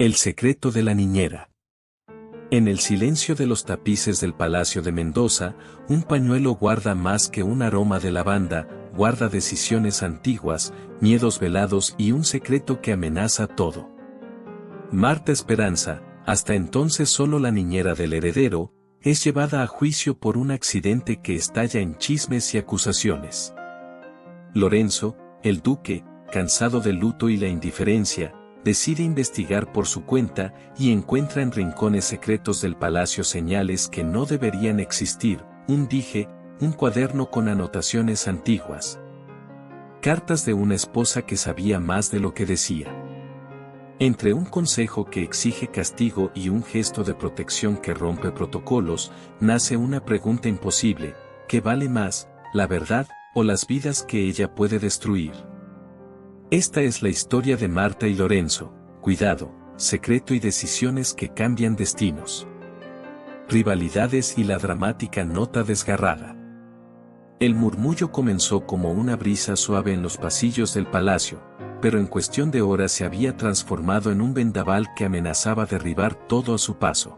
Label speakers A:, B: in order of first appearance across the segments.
A: El secreto de la niñera. En el silencio de los tapices del Palacio de Mendoza, un pañuelo guarda más que un aroma de lavanda, guarda decisiones antiguas, miedos velados y un secreto que amenaza todo. Marta Esperanza, hasta entonces solo la niñera del heredero, es llevada a juicio por un accidente que estalla en chismes y acusaciones. Lorenzo, el duque, cansado del luto y la indiferencia, decide investigar por su cuenta y encuentra en rincones secretos del palacio señales que no deberían existir, un dije, un cuaderno con anotaciones antiguas. Cartas de una esposa que sabía más de lo que decía. Entre un consejo que exige castigo y un gesto de protección que rompe protocolos, nace una pregunta imposible: ¿qué vale más, la verdad o las vidas que ella puede destruir? Esta es la historia de Marta y Lorenzo, cuidado, secreto y decisiones que cambian destinos. Rivalidades y la dramática nota desgarrada. El murmullo comenzó como una brisa suave en los pasillos del palacio, pero en cuestión de horas se había transformado en un vendaval que amenazaba derribar todo a su paso.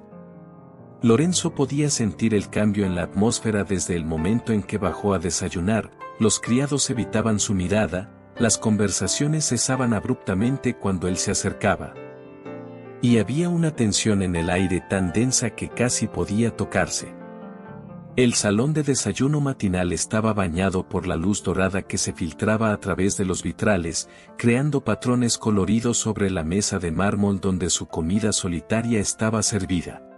A: Lorenzo podía sentir el cambio en la atmósfera desde el momento en que bajó a desayunar, los criados evitaban su mirada, las conversaciones cesaban abruptamente cuando él se acercaba. Y había una tensión en el aire tan densa que casi podía tocarse. El salón de desayuno matinal estaba bañado por la luz dorada que se filtraba a través de los vitrales, creando patrones coloridos sobre la mesa de mármol donde su comida solitaria estaba servida.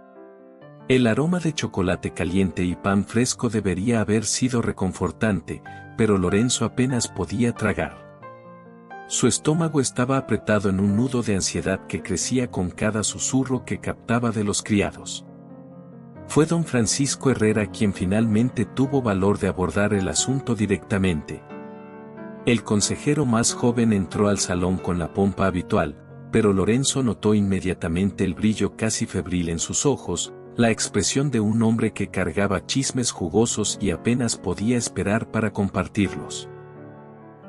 A: El aroma de chocolate caliente y pan fresco debería haber sido reconfortante, pero Lorenzo apenas podía tragar. Su estómago estaba apretado en un nudo de ansiedad que crecía con cada susurro que captaba de los criados. Fue don Francisco Herrera quien finalmente tuvo valor de abordar el asunto directamente. El consejero más joven entró al salón con la pompa habitual, pero Lorenzo notó inmediatamente el brillo casi febril en sus ojos, la expresión de un hombre que cargaba chismes jugosos y apenas podía esperar para compartirlos.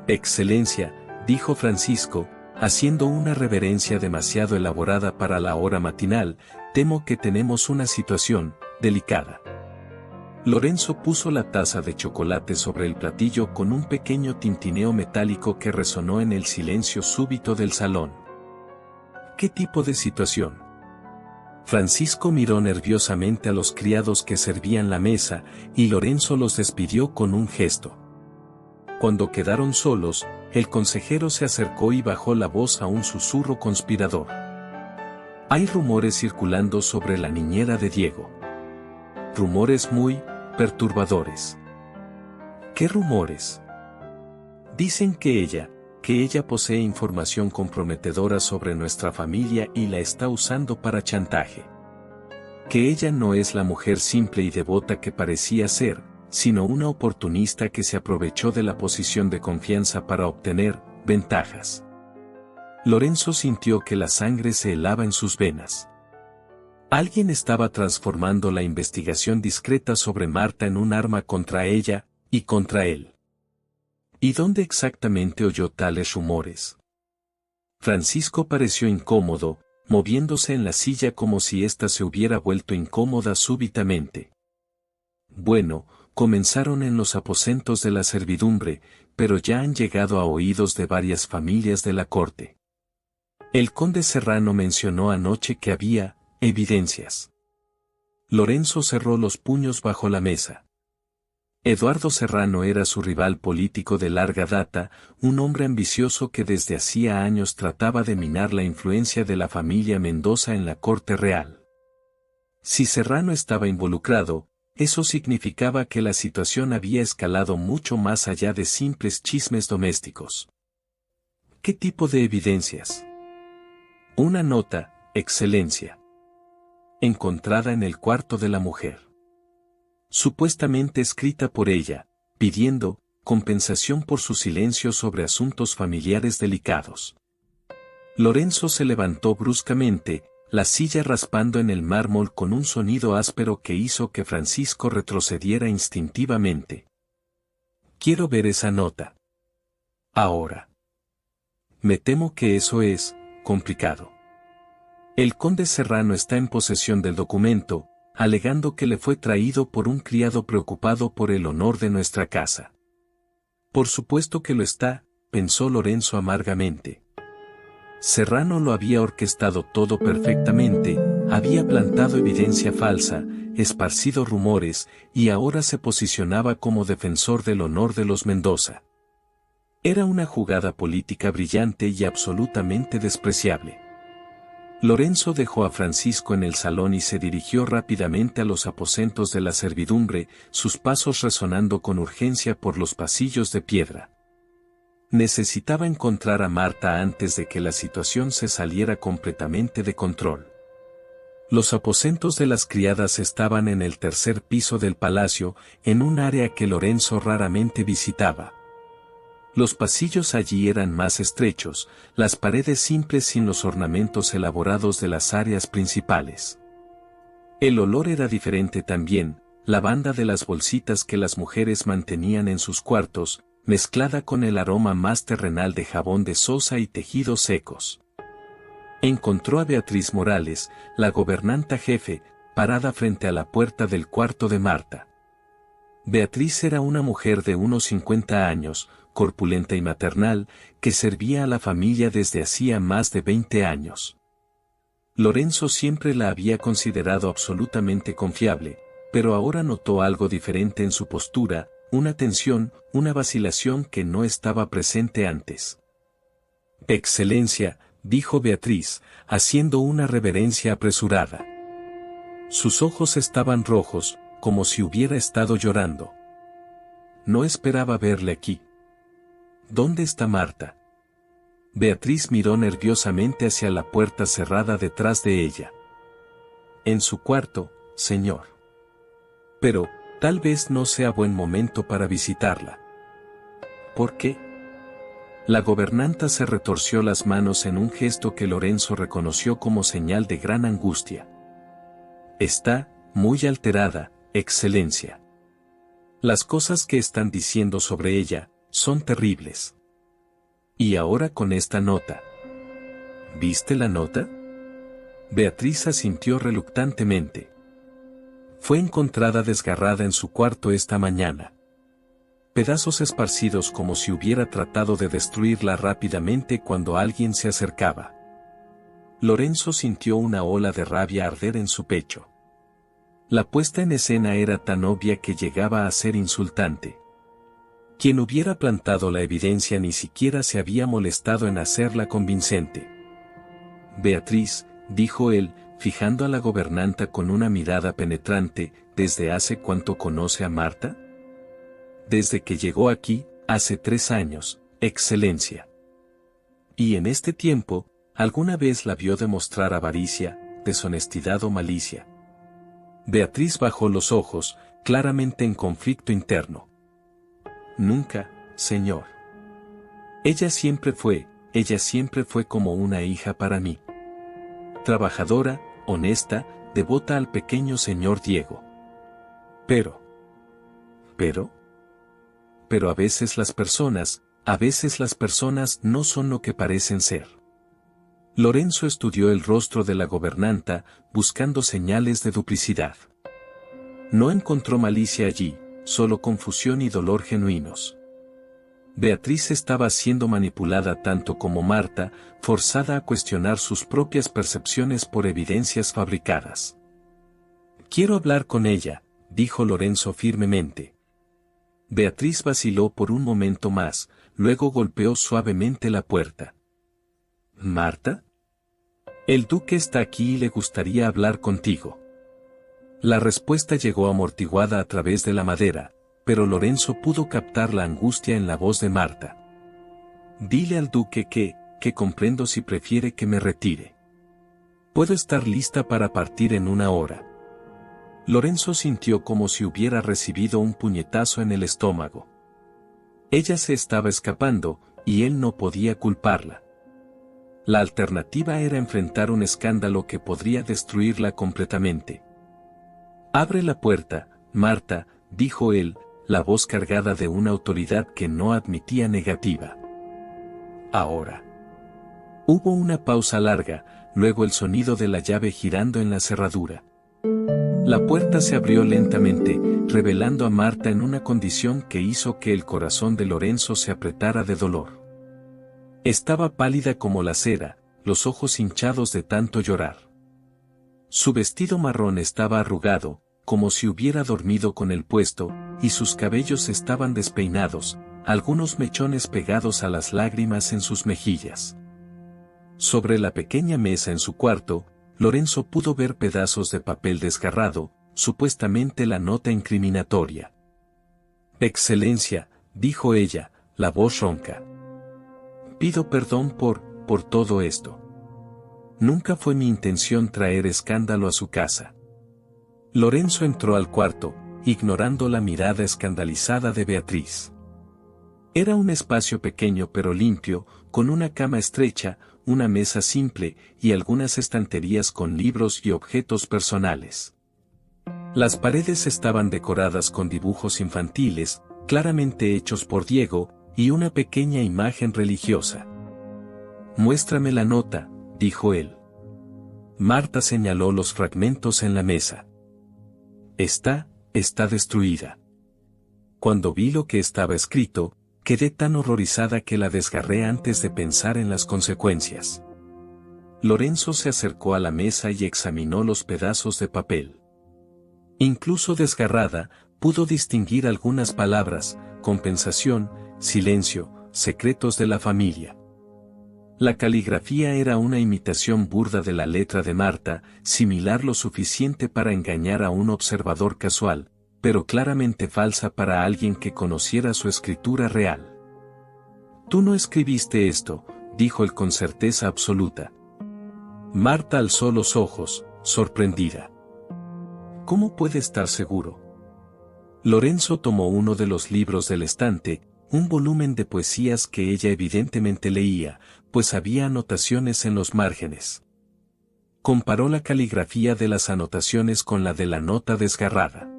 A: Excelencia, dijo Francisco, haciendo una reverencia demasiado elaborada para la hora matinal, temo que tenemos una situación delicada. Lorenzo puso la taza de chocolate sobre el platillo con un pequeño tintineo metálico que resonó en el silencio súbito del salón. ¿Qué tipo de situación? Francisco miró nerviosamente a los criados que servían la mesa, y Lorenzo los despidió con un gesto. Cuando quedaron solos, el consejero se acercó y bajó la voz a un susurro conspirador. Hay rumores circulando sobre la niñera de Diego. Rumores muy perturbadores. ¿Qué rumores? Dicen que ella posee información comprometedora sobre nuestra familia y la está usando para chantaje. Que ella no es la mujer simple y devota que parecía ser, sino una oportunista que se aprovechó de la posición de confianza para obtener ventajas. Lorenzo sintió que la sangre se helaba en sus venas. Alguien estaba transformando la investigación discreta sobre Marta en un arma contra ella y contra él. ¿Y dónde exactamente oyó tales rumores? Francisco pareció incómodo, moviéndose en la silla como si ésta se hubiera vuelto incómoda súbitamente. Bueno, comenzaron en los aposentos de la servidumbre, pero ya han llegado a oídos de varias familias de la corte. El conde Serrano mencionó anoche que había evidencias. Lorenzo cerró los puños bajo la mesa. Eduardo Serrano era su rival político de larga data, un hombre ambicioso que desde hacía años trataba de minar la influencia de la familia Mendoza en la corte real. Si Serrano estaba involucrado, eso significaba que la situación había escalado mucho más allá de simples chismes domésticos. ¿Qué tipo de evidencias? Una nota, Excelencia. Encontrada en el cuarto de la mujer. Supuestamente escrita por ella, pidiendo compensación por su silencio sobre asuntos familiares delicados. Lorenzo se levantó bruscamente, la silla raspando en el mármol con un sonido áspero que hizo que Francisco retrocediera instintivamente. Quiero ver esa nota. Ahora. Me temo que eso es complicado. El conde Serrano está en posesión del documento, alegando que le fue traído por un criado preocupado por el honor de nuestra casa. Por supuesto que lo está, pensó Lorenzo amargamente. Serrano lo había orquestado todo perfectamente, había plantado evidencia falsa, esparcido rumores, y ahora se posicionaba como defensor del honor de los Mendoza. Era una jugada política brillante y absolutamente despreciable. Lorenzo dejó a Francisco en el salón y se dirigió rápidamente a los aposentos de la servidumbre, sus pasos resonando con urgencia por los pasillos de piedra. Necesitaba encontrar a Marta antes de que la situación se saliera completamente de control. Los aposentos de las criadas estaban en el tercer piso del palacio, en un área que Lorenzo raramente visitaba. Los pasillos allí eran más estrechos, las paredes simples sin los ornamentos elaborados de las áreas principales. El olor era diferente también, la banda de las bolsitas que las mujeres mantenían en sus cuartos, mezclada con el aroma más terrenal de jabón de sosa y tejidos secos. Encontró a Beatriz Morales, la gobernanta jefe, parada frente a la puerta del cuarto de Marta. Beatriz era una mujer de unos 50 años, corpulenta y maternal, que servía a la familia desde hacía más de 20 años. Lorenzo siempre la había considerado absolutamente confiable, pero ahora notó algo diferente en su postura, una tensión, una vacilación que no estaba presente antes. «Excelencia», dijo Beatriz, haciendo una reverencia apresurada. Sus ojos estaban rojos, como si hubiera estado llorando. «No esperaba verle aquí». «¿Dónde está Marta?». Beatriz miró nerviosamente hacia la puerta cerrada detrás de ella. «En su cuarto, señor». «Pero, tal vez no sea buen momento para visitarla». «¿Por qué?». La gobernanta se retorció las manos en un gesto que Lorenzo reconoció como señal de gran angustia. «Está muy alterada, excelencia. Las cosas que están diciendo sobre ella son terribles. Y ahora con esta nota». «¿Viste la nota?». Beatriz asintió reluctantemente. «Fue encontrada desgarrada en su cuarto esta mañana. Pedazos esparcidos como si hubiera tratado de destruirla rápidamente cuando alguien se acercaba». Lorenzo sintió una ola de rabia arder en su pecho. La puesta en escena era tan obvia que llegaba a ser insultante. Quien hubiera plantado la evidencia ni siquiera se había molestado en hacerla convincente. «Beatriz», dijo él, fijando a la gobernanta con una mirada penetrante, «¿desde hace cuánto conoce a Marta?». «Desde que llegó aquí, hace 3 años, excelencia». «¿Y en este tiempo, alguna vez la vio demostrar avaricia, deshonestidad o malicia?». Beatriz bajó los ojos, claramente en conflicto interno. «Nunca, señor. Ella siempre fue como una hija para mí. Trabajadora, honesta, devota al pequeño señor Diego. Pero a veces las personas no son lo que parecen ser». Lorenzo estudió el rostro de la gobernanta, buscando señales de duplicidad. No encontró malicia allí, solo confusión y dolor genuinos. Beatriz estaba siendo manipulada tanto como Marta, forzada a cuestionar sus propias percepciones por evidencias fabricadas. «Quiero hablar con ella», dijo Lorenzo firmemente. Beatriz vaciló por un momento más, luego golpeó suavemente la puerta. «¿Marta?». «El duque está aquí y le gustaría hablar contigo». La respuesta llegó amortiguada a través de la madera, pero Lorenzo pudo captar la angustia en la voz de Marta. «Dile al duque que comprendo si prefiere que me retire. Puedo estar lista para partir en 1 hora». Lorenzo sintió como si hubiera recibido un puñetazo en el estómago. Ella se estaba escapando, y él no podía culparla. La alternativa era enfrentar un escándalo que podría destruirla completamente. «Abre la puerta, Marta», dijo él, la voz cargada de una autoridad que no admitía negativa. Ahora. Hubo una pausa larga, luego el sonido de la llave girando en la cerradura. La puerta se abrió lentamente, revelando a Marta en una condición que hizo que el corazón de Lorenzo se apretara de dolor. Estaba pálida como la cera, los ojos hinchados de tanto llorar. Su vestido marrón estaba arrugado, como si hubiera dormido con él puesto, y sus cabellos estaban despeinados, algunos mechones pegados a las lágrimas en sus mejillas. Sobre la pequeña mesa en su cuarto, Lorenzo pudo ver pedazos de papel desgarrado, supuestamente la nota incriminatoria. «Excelencia», dijo ella, la voz ronca. «Pido perdón por todo esto. Nunca fue mi intención traer escándalo a su casa». Lorenzo entró al cuarto, ignorando la mirada escandalizada de Beatriz. Era un espacio pequeño pero limpio, con una cama estrecha, una mesa simple y algunas estanterías con libros y objetos personales. Las paredes estaban decoradas con dibujos infantiles, claramente hechos por Diego, y una pequeña imagen religiosa. «Muéstrame la nota», dijo él. Marta señaló los fragmentos en la mesa. Está destruida. Cuando vi lo que estaba escrito, quedé tan horrorizada que la desgarré antes de pensar en las consecuencias. Lorenzo se acercó a la mesa y examinó los pedazos de papel. Incluso desgarrada, pudo distinguir algunas palabras: compensación, silencio, secretos de la familia. La caligrafía era una imitación burda de la letra de Marta, similar lo suficiente para engañar a un observador casual, pero claramente falsa para alguien que conociera su escritura real. «Tú no escribiste esto», dijo él con certeza absoluta. Marta alzó los ojos, sorprendida. «¿Cómo puede estar seguro?». Lorenzo tomó uno de los libros del estante, un volumen de poesías que ella evidentemente leía, pues había anotaciones en los márgenes. Comparó la caligrafía de las anotaciones con la de la nota desgarrada.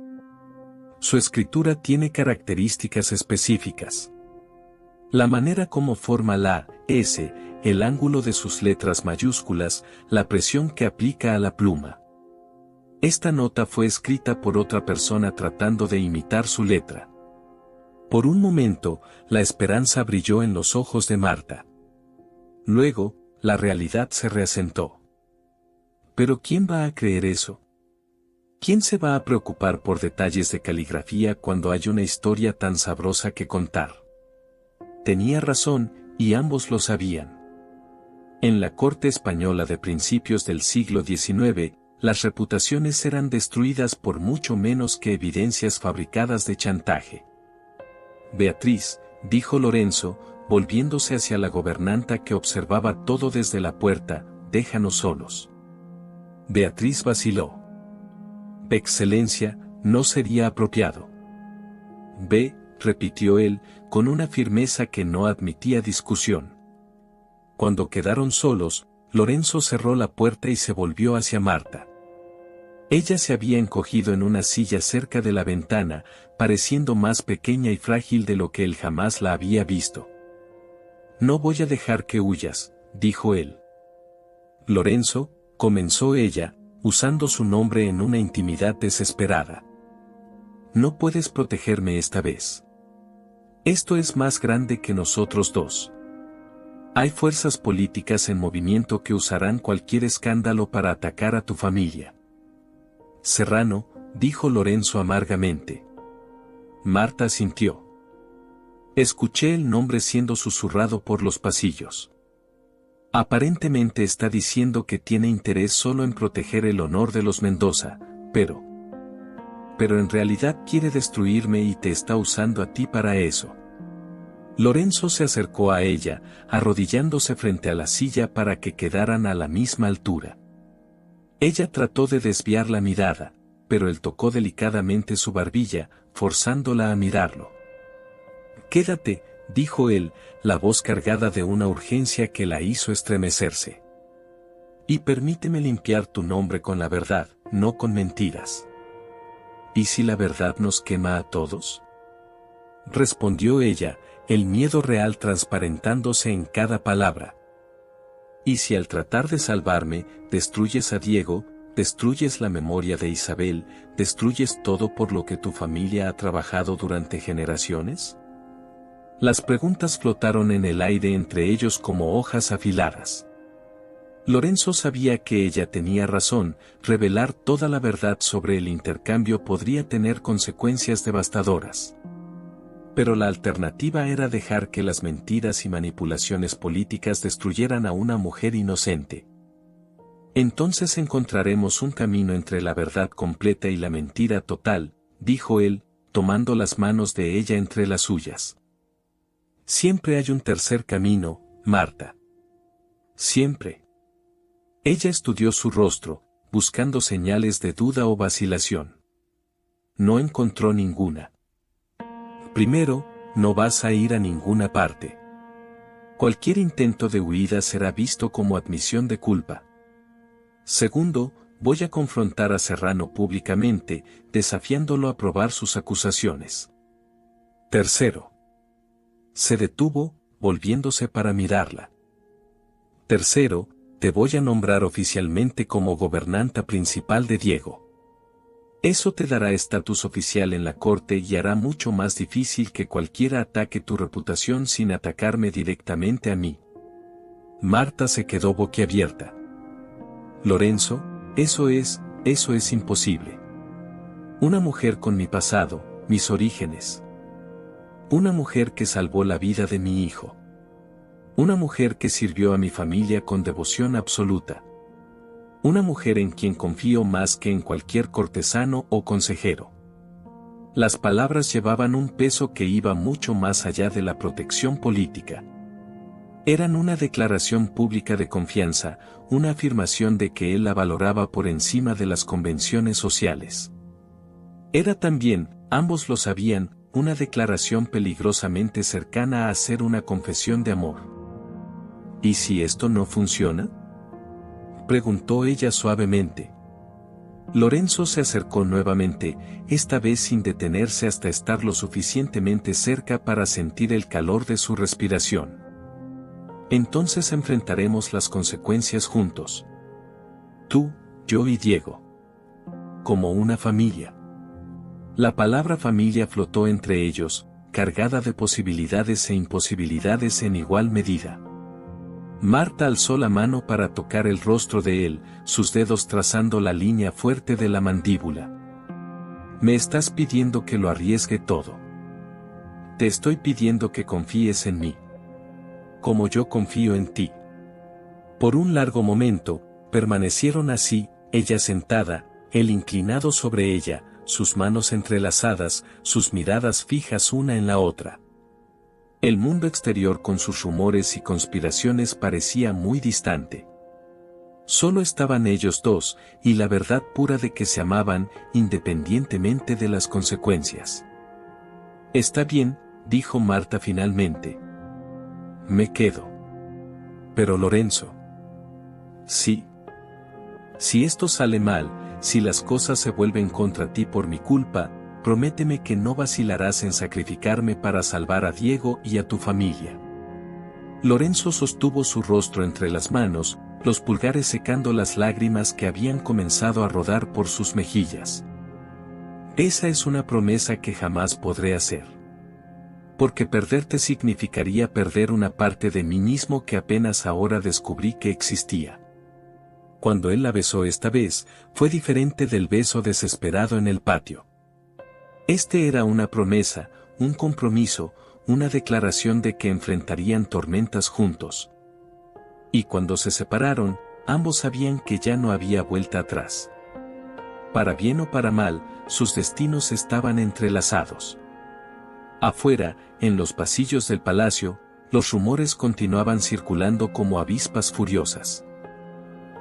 A: Su escritura tiene características específicas. La manera como forma la S, el ángulo de sus letras mayúsculas, la presión que aplica a la pluma. Esta nota fue escrita por otra persona tratando de imitar su letra. Por un momento, la esperanza brilló en los ojos de Marta. Luego, la realidad se reasentó. ¿Pero quién va a creer eso? ¿Quién se va a preocupar por detalles de caligrafía cuando hay una historia tan sabrosa que contar? Tenía razón, y ambos lo sabían. En la corte española de principios del siglo XIX, las reputaciones eran destruidas por mucho menos que evidencias fabricadas de chantaje. «Beatriz», dijo Lorenzo, volviéndose hacia la gobernanta que observaba todo desde la puerta, «déjanos solos». Beatriz vaciló. «Excelencia, no sería apropiado». «Ve», repitió él, con una firmeza que no admitía discusión. Cuando quedaron solos, Lorenzo cerró la puerta y se volvió hacia Marta. Ella se había encogido en una silla cerca de la ventana, pareciendo más pequeña y frágil de lo que él jamás la había visto. «No voy a dejar que huyas», dijo él. «Lorenzo», comenzó ella, usando su nombre en una intimidad desesperada. «No puedes protegerme esta vez. Esto es más grande que nosotros dos. Hay fuerzas políticas en movimiento que usarán cualquier escándalo para atacar a tu familia». «Serrano», dijo Lorenzo amargamente. Marta asintió. Escuché el nombre siendo susurrado por los pasillos. Aparentemente está diciendo que tiene interés solo en proteger el honor de los Mendoza, pero en realidad quiere destruirme y te está usando a ti para eso. Lorenzo se acercó a ella, arrodillándose frente a la silla para que quedaran a la misma altura. Ella trató de desviar la mirada, pero él tocó delicadamente su barbilla, forzándola a mirarlo. «Quédate», dijo él, la voz cargada de una urgencia que la hizo estremecerse. «Y permíteme limpiar tu nombre con la verdad, no con mentiras». «¿Y si la verdad nos quema a todos?», respondió ella, el miedo real transparentándose en cada palabra. Y si al tratar de salvarme, destruyes a Diego, destruyes la memoria de Isabel, destruyes todo por lo que tu familia ha trabajado durante generaciones? Las preguntas flotaron en el aire entre ellos como hojas afiladas. Lorenzo sabía que ella tenía razón, revelar toda la verdad sobre el intercambio podría tener consecuencias devastadoras. Pero la alternativa era dejar que las mentiras y manipulaciones políticas destruyeran a una mujer inocente. Entonces encontraremos un camino entre la verdad completa y la mentira total, dijo él, tomando las manos de ella entre las suyas. Siempre hay un tercer camino, Marta. Siempre. Ella estudió su rostro, buscando señales de duda o vacilación. No encontró ninguna. Primero, no vas a ir a ninguna parte. Cualquier intento de huida será visto como admisión de culpa. Segundo, voy a confrontar a Serrano públicamente, desafiándolo a probar sus acusaciones. Tercero. Se detuvo, volviéndose para mirarla. Tercero, te voy a nombrar oficialmente como gobernanta principal de Diego. Eso te dará estatus oficial en la corte y hará mucho más difícil que cualquiera ataque tu reputación sin atacarme directamente a mí. Marta se quedó boquiabierta. Lorenzo, eso es imposible. Una mujer con mi pasado, mis orígenes. Una mujer que salvó la vida de mi hijo. Una mujer que sirvió a mi familia con devoción absoluta. Una mujer en quien confío más que en cualquier cortesano o consejero. Las palabras llevaban un peso que iba mucho más allá de la protección política. Eran una declaración pública de confianza, una afirmación de que él la valoraba por encima de las convenciones sociales. Era también, ambos lo sabían, una declaración peligrosamente cercana a ser una confesión de amor. ¿Y si esto no funciona?, preguntó ella suavemente. Lorenzo se acercó nuevamente, esta vez sin detenerse hasta estar lo suficientemente cerca para sentir el calor de su respiración. Entonces enfrentaremos las consecuencias juntos. Tú, yo y Diego. Como una familia. La palabra familia flotó entre ellos, cargada de posibilidades e imposibilidades en igual medida. Marta alzó la mano para tocar el rostro de él, sus dedos trazando la línea fuerte de la mandíbula. Me estás pidiendo que lo arriesgue todo. Te estoy pidiendo que confíes en mí. Como yo confío en ti. Por un largo momento, permanecieron así, ella sentada, él inclinado sobre ella, sus manos entrelazadas, sus miradas fijas una en la otra. El mundo exterior con sus rumores y conspiraciones parecía muy distante. Solo estaban ellos dos, y la verdad pura de que se amaban, independientemente de las consecuencias. Está bien, dijo Marta finalmente. Me quedo. Pero Lorenzo. Sí. Si esto sale mal, si las cosas se vuelven contra ti por mi culpa, prométeme que no vacilarás en sacrificarme para salvar a Diego y a tu familia. Lorenzo sostuvo su rostro entre las manos, los pulgares secando las lágrimas que habían comenzado a rodar por sus mejillas. Esa es una promesa que jamás podré hacer. Porque perderte significaría perder una parte de mí mismo que apenas ahora descubrí que existía. Cuando él la besó esta vez, fue diferente del beso desesperado en el patio. Este era una promesa, un compromiso, una declaración de que enfrentarían tormentas juntos. Y cuando se separaron, ambos sabían que ya no había vuelta atrás. Para bien o para mal, sus destinos estaban entrelazados. Afuera, en los pasillos del palacio, los rumores continuaban circulando como avispas furiosas.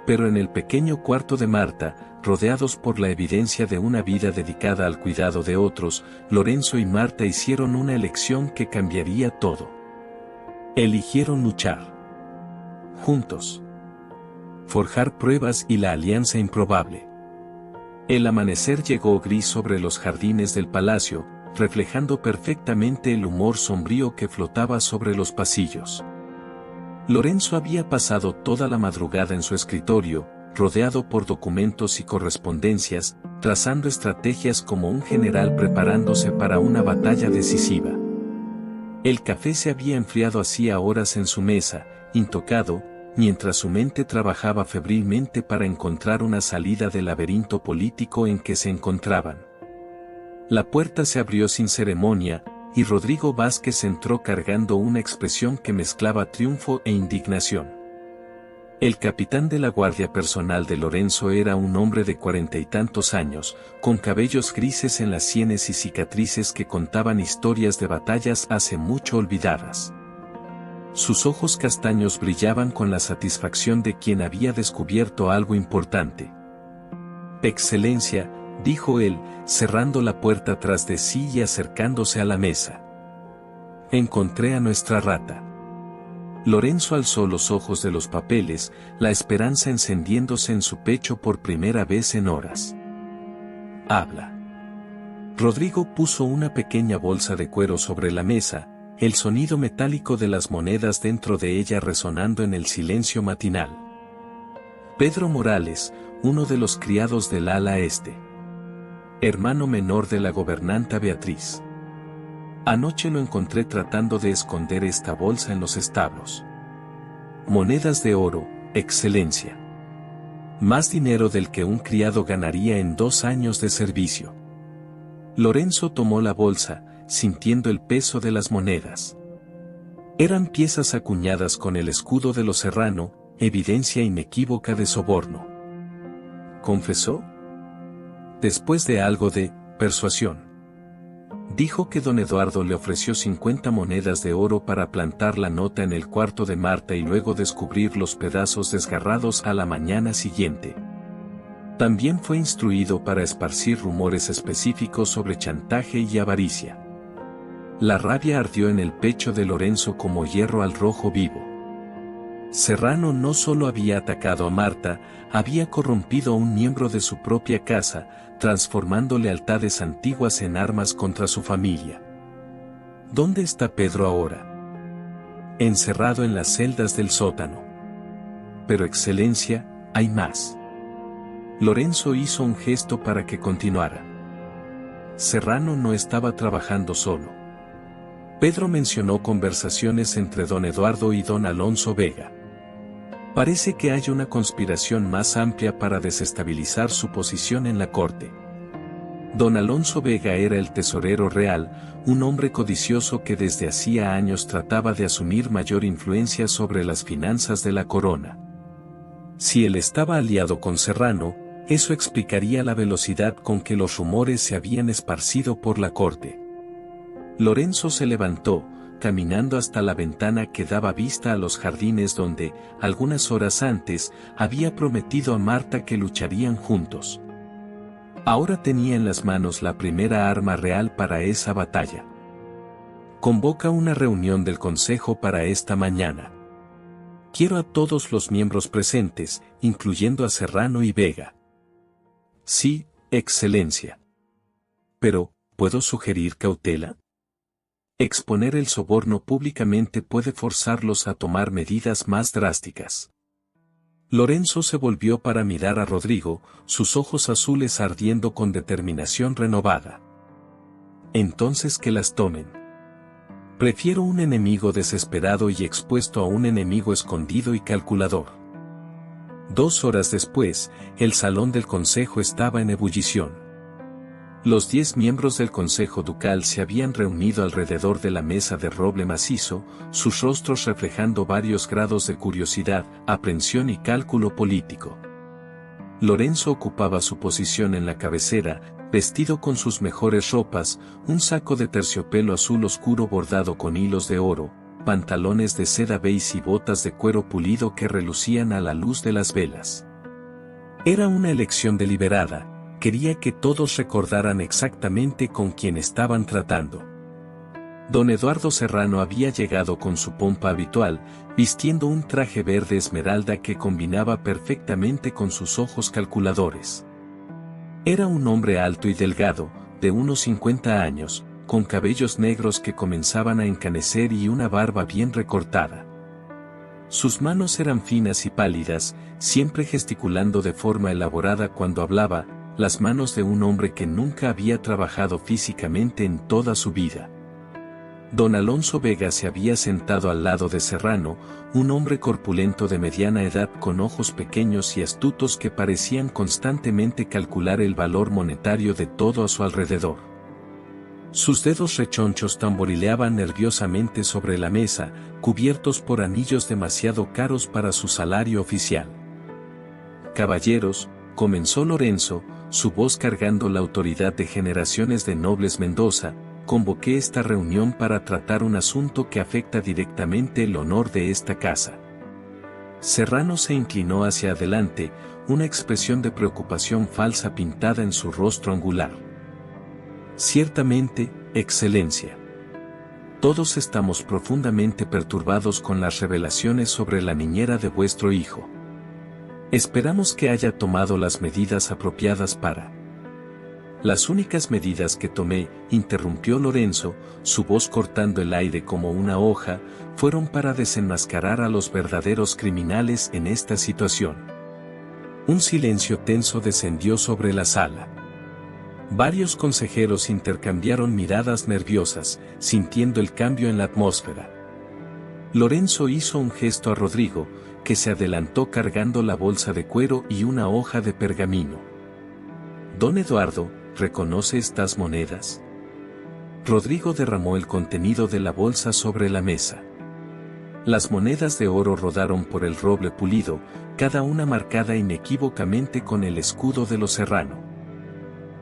A: Pero en el pequeño cuarto de Marta, rodeados por la evidencia de una vida dedicada al cuidado de otros, Lorenzo y Marta hicieron una elección que cambiaría todo. Eligieron luchar. Juntos. Forjar pruebas y la alianza improbable. El amanecer llegó gris sobre los jardines del palacio, reflejando perfectamente el humor sombrío que flotaba sobre los pasillos. Lorenzo había pasado toda la madrugada en su escritorio, rodeado por documentos y correspondencias, trazando estrategias como un general preparándose para una batalla decisiva. El café se había enfriado hacía horas en su mesa, intocado, mientras su mente trabajaba febrilmente para encontrar una salida del laberinto político en que se encontraban. La puerta se abrió sin ceremonia, y Rodrigo Vázquez entró cargando una expresión que mezclaba triunfo e indignación. El capitán de la guardia personal de Lorenzo era un hombre de 40 y tantos años, con cabellos grises en las sienes y cicatrices que contaban historias de batallas hace mucho olvidadas. Sus ojos castaños brillaban con la satisfacción de quien había descubierto algo importante. «Excelencia», dijo él, cerrando la puerta tras de sí y acercándose a la mesa. «Encontré a nuestra rata». Lorenzo alzó los ojos de los papeles, la esperanza encendiéndose en su pecho por primera vez en horas. «Habla». Rodrigo puso una pequeña bolsa de cuero sobre la mesa, el sonido metálico de las monedas dentro de ella resonando en el silencio matinal. Pedro Morales, uno de los criados del ala este. Hermano menor de la gobernanta Beatriz. Anoche lo encontré tratando de esconder esta bolsa en los establos. Monedas de oro, excelencia. Más dinero del que un criado ganaría en 2 años de servicio. Lorenzo tomó la bolsa, sintiendo el peso de las monedas. Eran piezas acuñadas con el escudo de los Serrano, evidencia inequívoca de soborno. ¿Confesó? Después de algo de persuasión. Dijo que don Eduardo le ofreció 50 monedas de oro para plantar la nota en el cuarto de Marta y luego descubrir los pedazos desgarrados a la mañana siguiente. También fue instruido para esparcir rumores específicos sobre chantaje y avaricia. La rabia ardió en el pecho de Lorenzo como hierro al rojo vivo. Serrano no solo había atacado a Marta, había corrompido a un miembro de su propia casa, transformando lealtades antiguas en armas contra su familia. ¿Dónde está Pedro ahora? Encerrado en las celdas del sótano. Pero excelencia, hay más. Lorenzo hizo un gesto para que continuara. Serrano no estaba trabajando solo. Pedro mencionó conversaciones entre don Eduardo y don Alonso Vega. Parece que hay una conspiración más amplia para desestabilizar su posición en la corte. Don Alonso Vega era el tesorero real, un hombre codicioso que desde hacía años trataba de asumir mayor influencia sobre las finanzas de la corona. Si él estaba aliado con Serrano, eso explicaría la velocidad con que los rumores se habían esparcido por la corte. Lorenzo se levantó, caminando hasta la ventana que daba vista a los jardines donde, algunas horas antes, había prometido a Marta que lucharían juntos. Ahora tenía en las manos la primera arma real para esa batalla. Convoca una reunión del Consejo para esta mañana. Quiero a todos los miembros presentes, incluyendo a Serrano y Vega. Sí, excelencia. Pero, ¿puedo sugerir cautela? Exponer el soborno públicamente puede forzarlos a tomar medidas más drásticas. Lorenzo se volvió para mirar a Rodrigo, sus ojos azules ardiendo con determinación renovada. Entonces que las tomen. Prefiero un enemigo desesperado y expuesto a un enemigo escondido y calculador. 2 horas después, el salón del consejo estaba en ebullición. Los 10 miembros del Consejo Ducal se habían reunido alrededor de la mesa de roble macizo, sus rostros reflejando varios grados de curiosidad, aprensión y cálculo político. Lorenzo ocupaba su posición en la cabecera, vestido con sus mejores ropas, un saco de terciopelo azul oscuro bordado con hilos de oro, pantalones de seda beige y botas de cuero pulido que relucían a la luz de las velas. Era una elección deliberada. Quería que todos recordaran exactamente con quién estaban tratando. Don Eduardo Serrano había llegado con su pompa habitual, vistiendo un traje verde esmeralda que combinaba perfectamente con sus ojos calculadores. Era un hombre alto y delgado, de unos 50 años, con cabellos negros que comenzaban a encanecer y una barba bien recortada. Sus manos eran finas y pálidas, siempre gesticulando de forma elaborada cuando hablaba, las manos de un hombre que nunca había trabajado físicamente en toda su vida. Don Alonso Vega se había sentado al lado de Serrano, un hombre corpulento de mediana edad con ojos pequeños y astutos que parecían constantemente calcular el valor monetario de todo a su alrededor. Sus dedos rechonchos tamborileaban nerviosamente sobre la mesa, cubiertos por anillos demasiado caros para su salario oficial. «Caballeros», comenzó Lorenzo, su voz cargando la autoridad de generaciones de nobles Mendoza, convoqué esta reunión para tratar un asunto que afecta directamente el honor de esta casa. Serrano se inclinó hacia adelante, una expresión de preocupación falsa pintada en su rostro angular. Ciertamente, Excelencia. Todos estamos profundamente perturbados con las revelaciones sobre la niñera de vuestro hijo. Esperamos que haya tomado las medidas apropiadas para... Las únicas medidas que tomé, interrumpió Lorenzo, su voz cortando el aire como una hoja, fueron para desenmascarar a los verdaderos criminales en esta situación. Un silencio tenso descendió sobre la sala. Varios consejeros intercambiaron miradas nerviosas, sintiendo el cambio en la atmósfera. Lorenzo hizo un gesto a Rodrigo, que se adelantó cargando la bolsa de cuero y una hoja de pergamino. Don Eduardo, ¿reconoce estas monedas? Rodrigo derramó el contenido de la bolsa sobre la mesa. Las monedas de oro rodaron por el roble pulido, cada una marcada inequívocamente con el escudo de los Serrano.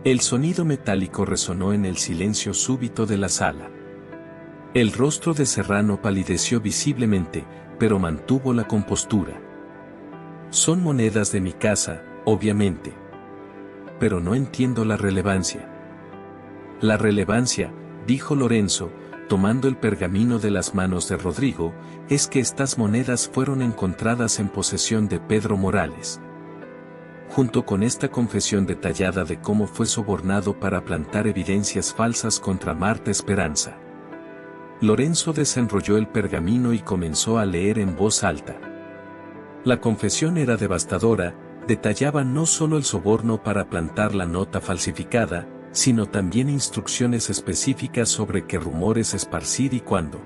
A: El sonido metálico resonó en el silencio súbito de la sala. El rostro de Serrano palideció visiblemente, pero mantuvo la compostura. Son monedas de mi casa, obviamente. Pero no entiendo la relevancia. La relevancia, dijo Lorenzo, tomando el pergamino de las manos de Rodrigo, es que estas monedas fueron encontradas en posesión de Pedro Morales. Junto con esta confesión detallada de cómo fue sobornado para plantar evidencias falsas contra Marta Esperanza. Lorenzo desenrolló el pergamino y comenzó a leer en voz alta. La confesión era devastadora, detallaba no solo el soborno para plantar la nota falsificada, sino también instrucciones específicas sobre qué rumores esparcir y cuándo.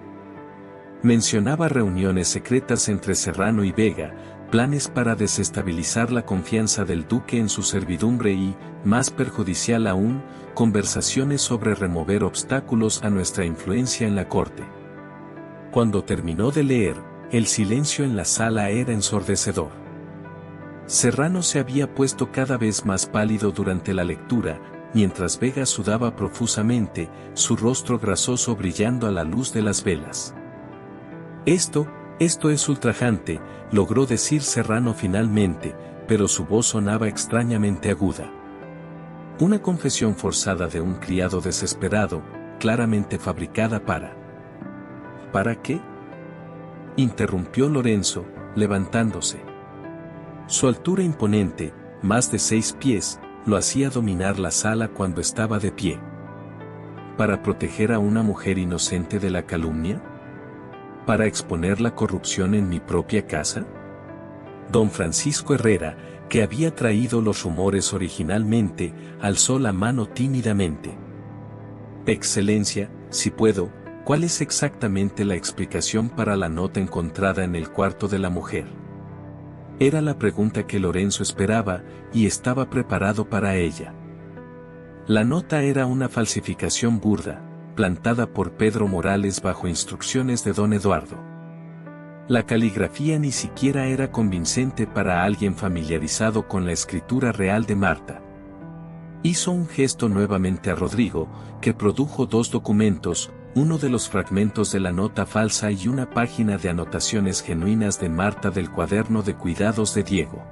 A: Mencionaba reuniones secretas entre Serrano y Vega, planes para desestabilizar la confianza del duque en su servidumbre y, más perjudicial aún, conversaciones sobre remover obstáculos a nuestra influencia en la corte. Cuando terminó de leer, el silencio en la sala era ensordecedor. Serrano se había puesto cada vez más pálido durante la lectura, mientras Vega sudaba profusamente, su rostro grasoso brillando a la luz de las velas. Esto es ultrajante, logró decir Serrano finalmente, pero su voz sonaba extrañamente aguda. Una confesión forzada de un criado desesperado, claramente fabricada para... ¿Para qué? Interrumpió Lorenzo, levantándose. Su altura imponente, más de 6 pies, lo hacía dominar la sala cuando estaba de pie. ¿Para proteger a una mujer inocente de la calumnia? ¿Para exponer la corrupción en mi propia casa? Don Francisco Herrera, que había traído los rumores originalmente, alzó la mano tímidamente. Excelencia, si puedo, ¿cuál es exactamente la explicación para la nota encontrada en el cuarto de la mujer? Era la pregunta que Lorenzo esperaba, y estaba preparado para ella. La nota era una falsificación burda, plantada por Pedro Morales bajo instrucciones de don Eduardo. La caligrafía ni siquiera era convincente para alguien familiarizado con la escritura real de Marta. Hizo un gesto nuevamente a Rodrigo, que produjo 2 documentos, uno de los fragmentos de la nota falsa y una página de anotaciones genuinas de Marta del cuaderno de cuidados de Diego.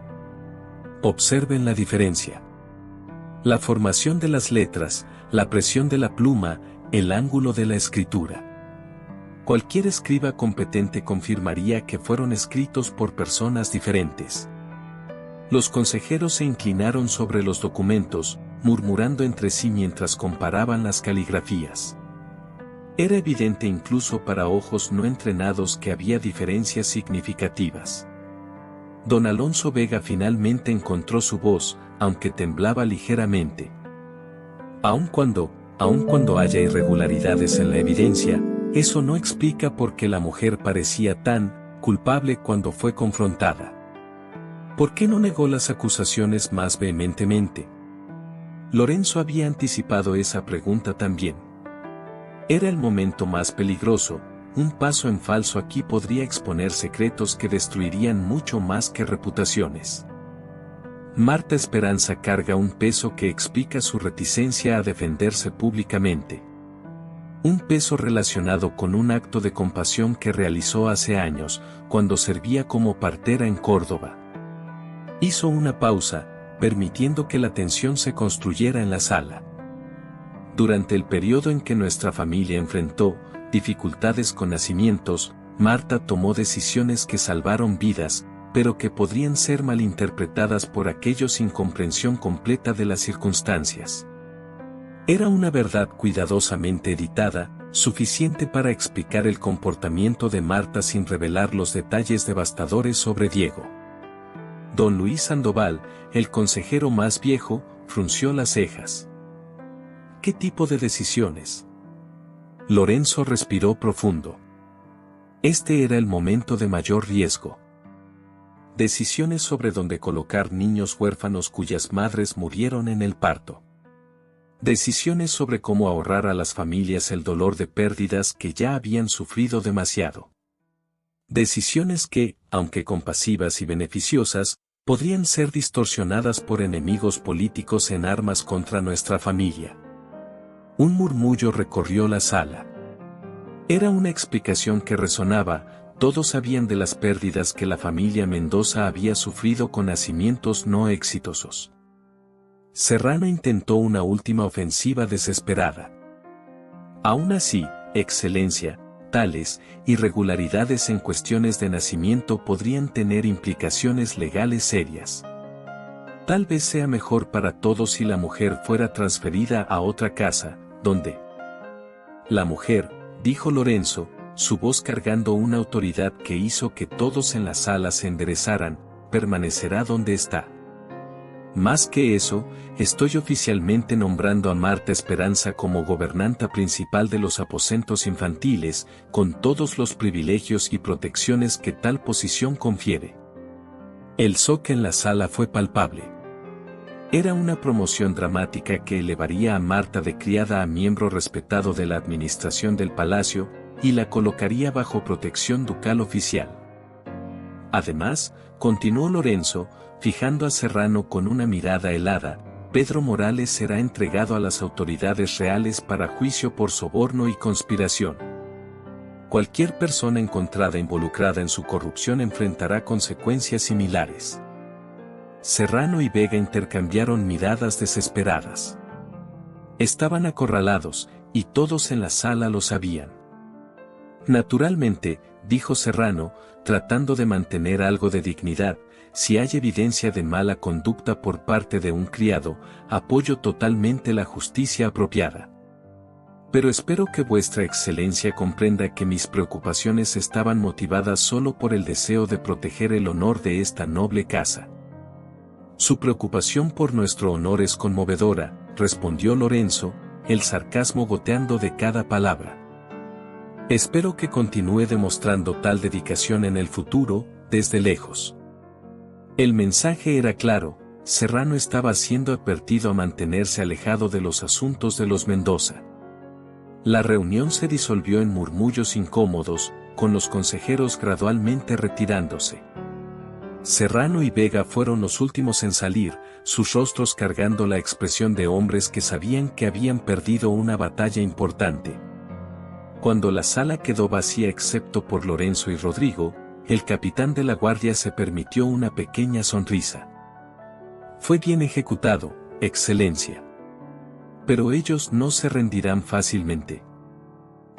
A: Observen la diferencia. La formación de las letras, la presión de la pluma, el ángulo de la escritura. Cualquier escriba competente confirmaría que fueron escritos por personas diferentes. Los consejeros se inclinaron sobre los documentos, murmurando entre sí mientras comparaban las caligrafías. Era evidente incluso para ojos no entrenados que había diferencias significativas. Don Alonso Vega finalmente encontró su voz, aunque temblaba ligeramente. Aun cuando haya irregularidades en la evidencia, eso no explica por qué la mujer parecía tan culpable cuando fue confrontada. ¿Por qué no negó las acusaciones más vehementemente? Lorenzo había anticipado esa pregunta también. Era el momento más peligroso. Un paso en falso aquí podría exponer secretos que destruirían mucho más que reputaciones. Marta Esperanza carga un peso que explica su reticencia a defenderse públicamente. Un peso relacionado con un acto de compasión que realizó hace años, cuando servía como partera en Córdoba. Hizo una pausa, permitiendo que la tensión se construyera en la sala. Durante el periodo en que nuestra familia enfrentó dificultades con nacimientos, Marta tomó decisiones que salvaron vidas, pero que podrían ser malinterpretadas por aquellos sin comprensión completa de las circunstancias. Era una verdad cuidadosamente editada, suficiente para explicar el comportamiento de Marta sin revelar los detalles devastadores sobre Diego. Don Luis Sandoval, el consejero más viejo, frunció las cejas. ¿Qué tipo de decisiones? Lorenzo respiró profundo. Este era el momento de mayor riesgo. Decisiones sobre dónde colocar niños huérfanos cuyas madres murieron en el parto. Decisiones sobre cómo ahorrar a las familias el dolor de pérdidas que ya habían sufrido demasiado. Decisiones que, aunque compasivas y beneficiosas, podrían ser distorsionadas por enemigos políticos en armas contra nuestra familia. Un murmullo recorrió la sala. Era una explicación que resonaba, todos sabían de las pérdidas que la familia Mendoza había sufrido con nacimientos no exitosos. Serrano intentó una última ofensiva desesperada. Aún así, Excelencia, tales irregularidades en cuestiones de nacimiento podrían tener implicaciones legales serias. Tal vez sea mejor para todos si la mujer fuera transferida a otra casa, donde. La mujer, dijo Lorenzo, su voz cargando una autoridad que hizo que todos en la sala se enderezaran, permanecerá donde está. Más que eso, estoy oficialmente nombrando a Marta Esperanza como gobernanta principal de los aposentos infantiles, con todos los privilegios y protecciones que tal posición confiere. El shock en la sala fue palpable. Era una promoción dramática que elevaría a Marta de criada a miembro respetado de la administración del palacio, y la colocaría bajo protección ducal oficial. Además, continuó Lorenzo, fijando a Serrano con una mirada helada, Pedro Morales será entregado a las autoridades reales para juicio por soborno y conspiración. Cualquier persona encontrada involucrada en su corrupción enfrentará consecuencias similares. Serrano y Vega intercambiaron miradas desesperadas. Estaban acorralados, y todos en la sala lo sabían. Naturalmente, dijo Serrano, tratando de mantener algo de dignidad, si hay evidencia de mala conducta por parte de un criado, apoyo totalmente la justicia apropiada. Pero espero que vuestra excelencia comprenda que mis preocupaciones estaban motivadas solo por el deseo de proteger el honor de esta noble casa. Su preocupación por nuestro honor es conmovedora, respondió Lorenzo, el sarcasmo goteando de cada palabra. Espero que continúe demostrando tal dedicación en el futuro, desde lejos. El mensaje era claro, Serrano estaba siendo advertido a mantenerse alejado de los asuntos de los Mendoza. La reunión se disolvió en murmullos incómodos, con los consejeros gradualmente retirándose. Serrano y Vega fueron los últimos en salir, sus rostros cargando la expresión de hombres que sabían que habían perdido una batalla importante. Cuando la sala quedó vacía excepto por Lorenzo y Rodrigo, el capitán de la guardia se permitió una pequeña sonrisa. Fue bien ejecutado, Excelencia. Pero ellos no se rendirán fácilmente.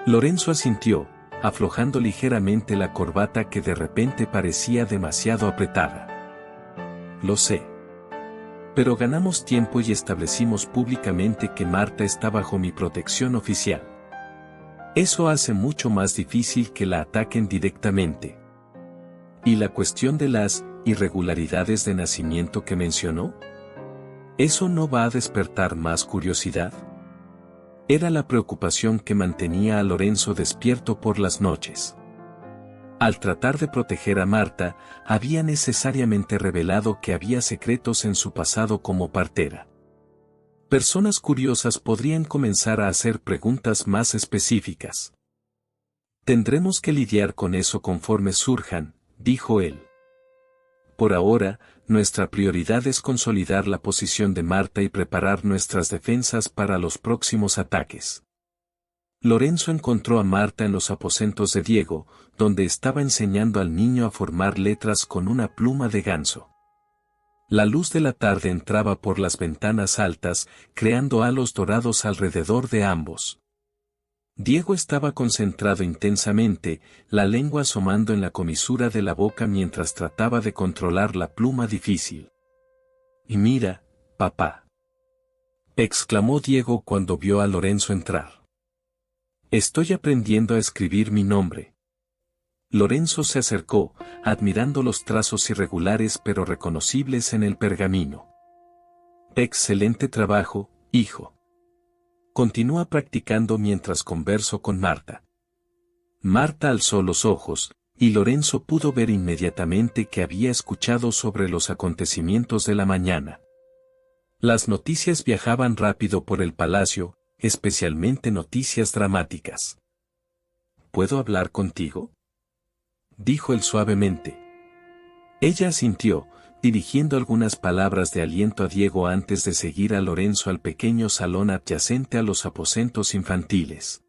A: Lorenzo asintió, aflojando ligeramente la corbata que de repente parecía demasiado apretada. Lo sé. Pero ganamos tiempo y establecimos públicamente que Marta está bajo mi protección oficial. Eso hace mucho más difícil que la ataquen directamente. ¿Y la cuestión de las irregularidades de nacimiento que mencionó? ¿Eso no va a despertar más curiosidad? Era la preocupación que mantenía a Lorenzo despierto por las noches. Al tratar de proteger a Marta, había necesariamente revelado que había secretos en su pasado como partera. Personas curiosas podrían comenzar a hacer preguntas más específicas. Tendremos que lidiar con eso conforme surjan, dijo él. Por ahora, nuestra prioridad es consolidar la posición de Marta y preparar nuestras defensas para los próximos ataques. Lorenzo encontró a Marta en los aposentos de Diego, donde estaba enseñando al niño a formar letras con una pluma de ganso. La luz de la tarde entraba por las ventanas altas, creando halos dorados alrededor de ambos. Diego estaba concentrado intensamente, la lengua asomando en la comisura de la boca mientras trataba de controlar la pluma difícil. «Y mira, papá», exclamó Diego cuando vio a Lorenzo entrar. «Estoy aprendiendo a escribir mi nombre». Lorenzo se acercó, admirando los trazos irregulares pero reconocibles en el pergamino. «Excelente trabajo, hijo». Continúa practicando mientras converso con Marta. Marta alzó los ojos, y Lorenzo pudo ver inmediatamente que había escuchado sobre los acontecimientos de la mañana. Las noticias viajaban rápido por el palacio, especialmente noticias dramáticas. ¿Puedo hablar contigo?, dijo él suavemente. Ella asintió, dirigiendo algunas palabras de aliento a Diego antes de seguir a Lorenzo al pequeño salón adyacente a los aposentos infantiles.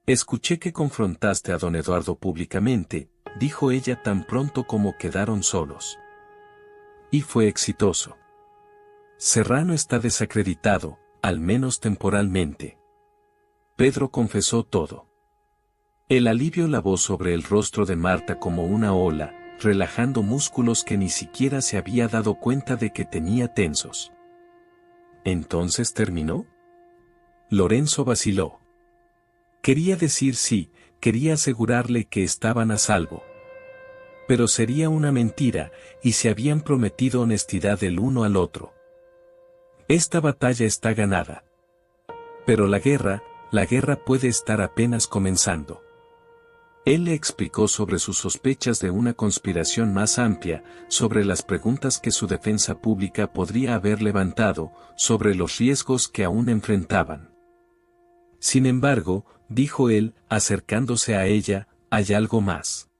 A: «Escuché que confrontaste a don Eduardo públicamente», dijo ella tan pronto como quedaron solos. «Y fue exitoso. Serrano está desacreditado, al menos temporalmente». Pedro confesó todo. El alivio lavó sobre el rostro de Marta como una ola, relajando músculos que ni siquiera se había dado cuenta de que tenía tensos. ¿Entonces terminó? Lorenzo vaciló. Quería decir sí, quería asegurarle que estaban a salvo. Pero sería una mentira, y se habían prometido honestidad el uno al otro. Esta batalla está ganada. Pero la guerra puede estar apenas comenzando. Él le explicó sobre sus sospechas de una conspiración más amplia, sobre las preguntas que su defensa pública podría haber levantado, sobre los riesgos que aún enfrentaban. Sin embargo, dijo él, acercándose a ella, hay algo más.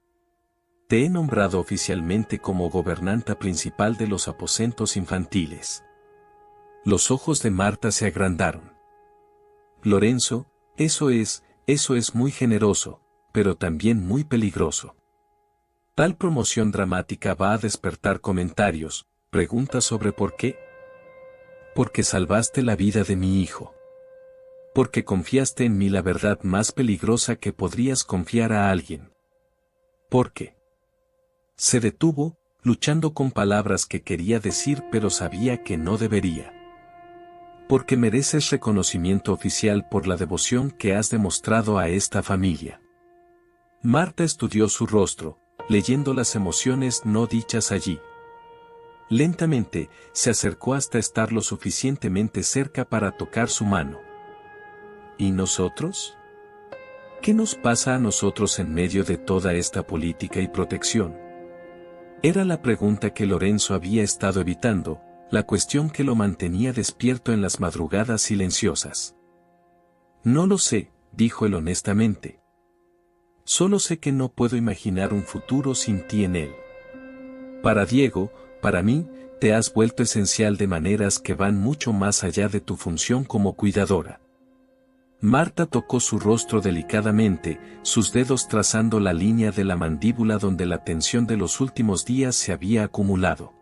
A: Te he nombrado oficialmente como gobernanta principal de los aposentos infantiles. Los ojos de Marta se agrandaron. Lorenzo, eso es muy generoso, pero también muy peligroso. Tal promoción dramática va a despertar comentarios, preguntas sobre por qué. Porque salvaste la vida de mi hijo. Porque confiaste en mí la verdad más peligrosa que podrías confiar a alguien. Porque. Se detuvo, luchando con palabras que quería decir pero sabía que no debería. Porque mereces reconocimiento oficial por la devoción que has demostrado a esta familia. Marta estudió su rostro, leyendo las emociones no dichas allí. Lentamente, se acercó hasta estar lo suficientemente cerca para tocar su mano. ¿Y nosotros? ¿Qué nos pasa a nosotros en medio de toda esta política y protección? Era la pregunta que Lorenzo había estado evitando, la cuestión que lo mantenía despierto en las madrugadas silenciosas. No lo sé, dijo él honestamente. Solo sé que no puedo imaginar un futuro sin ti en él. Para Diego, para mí, te has vuelto esencial de maneras que van mucho más allá de tu función como cuidadora. Marta tocó su rostro delicadamente, sus dedos trazando la línea de la mandíbula donde la tensión de los últimos días se había acumulado.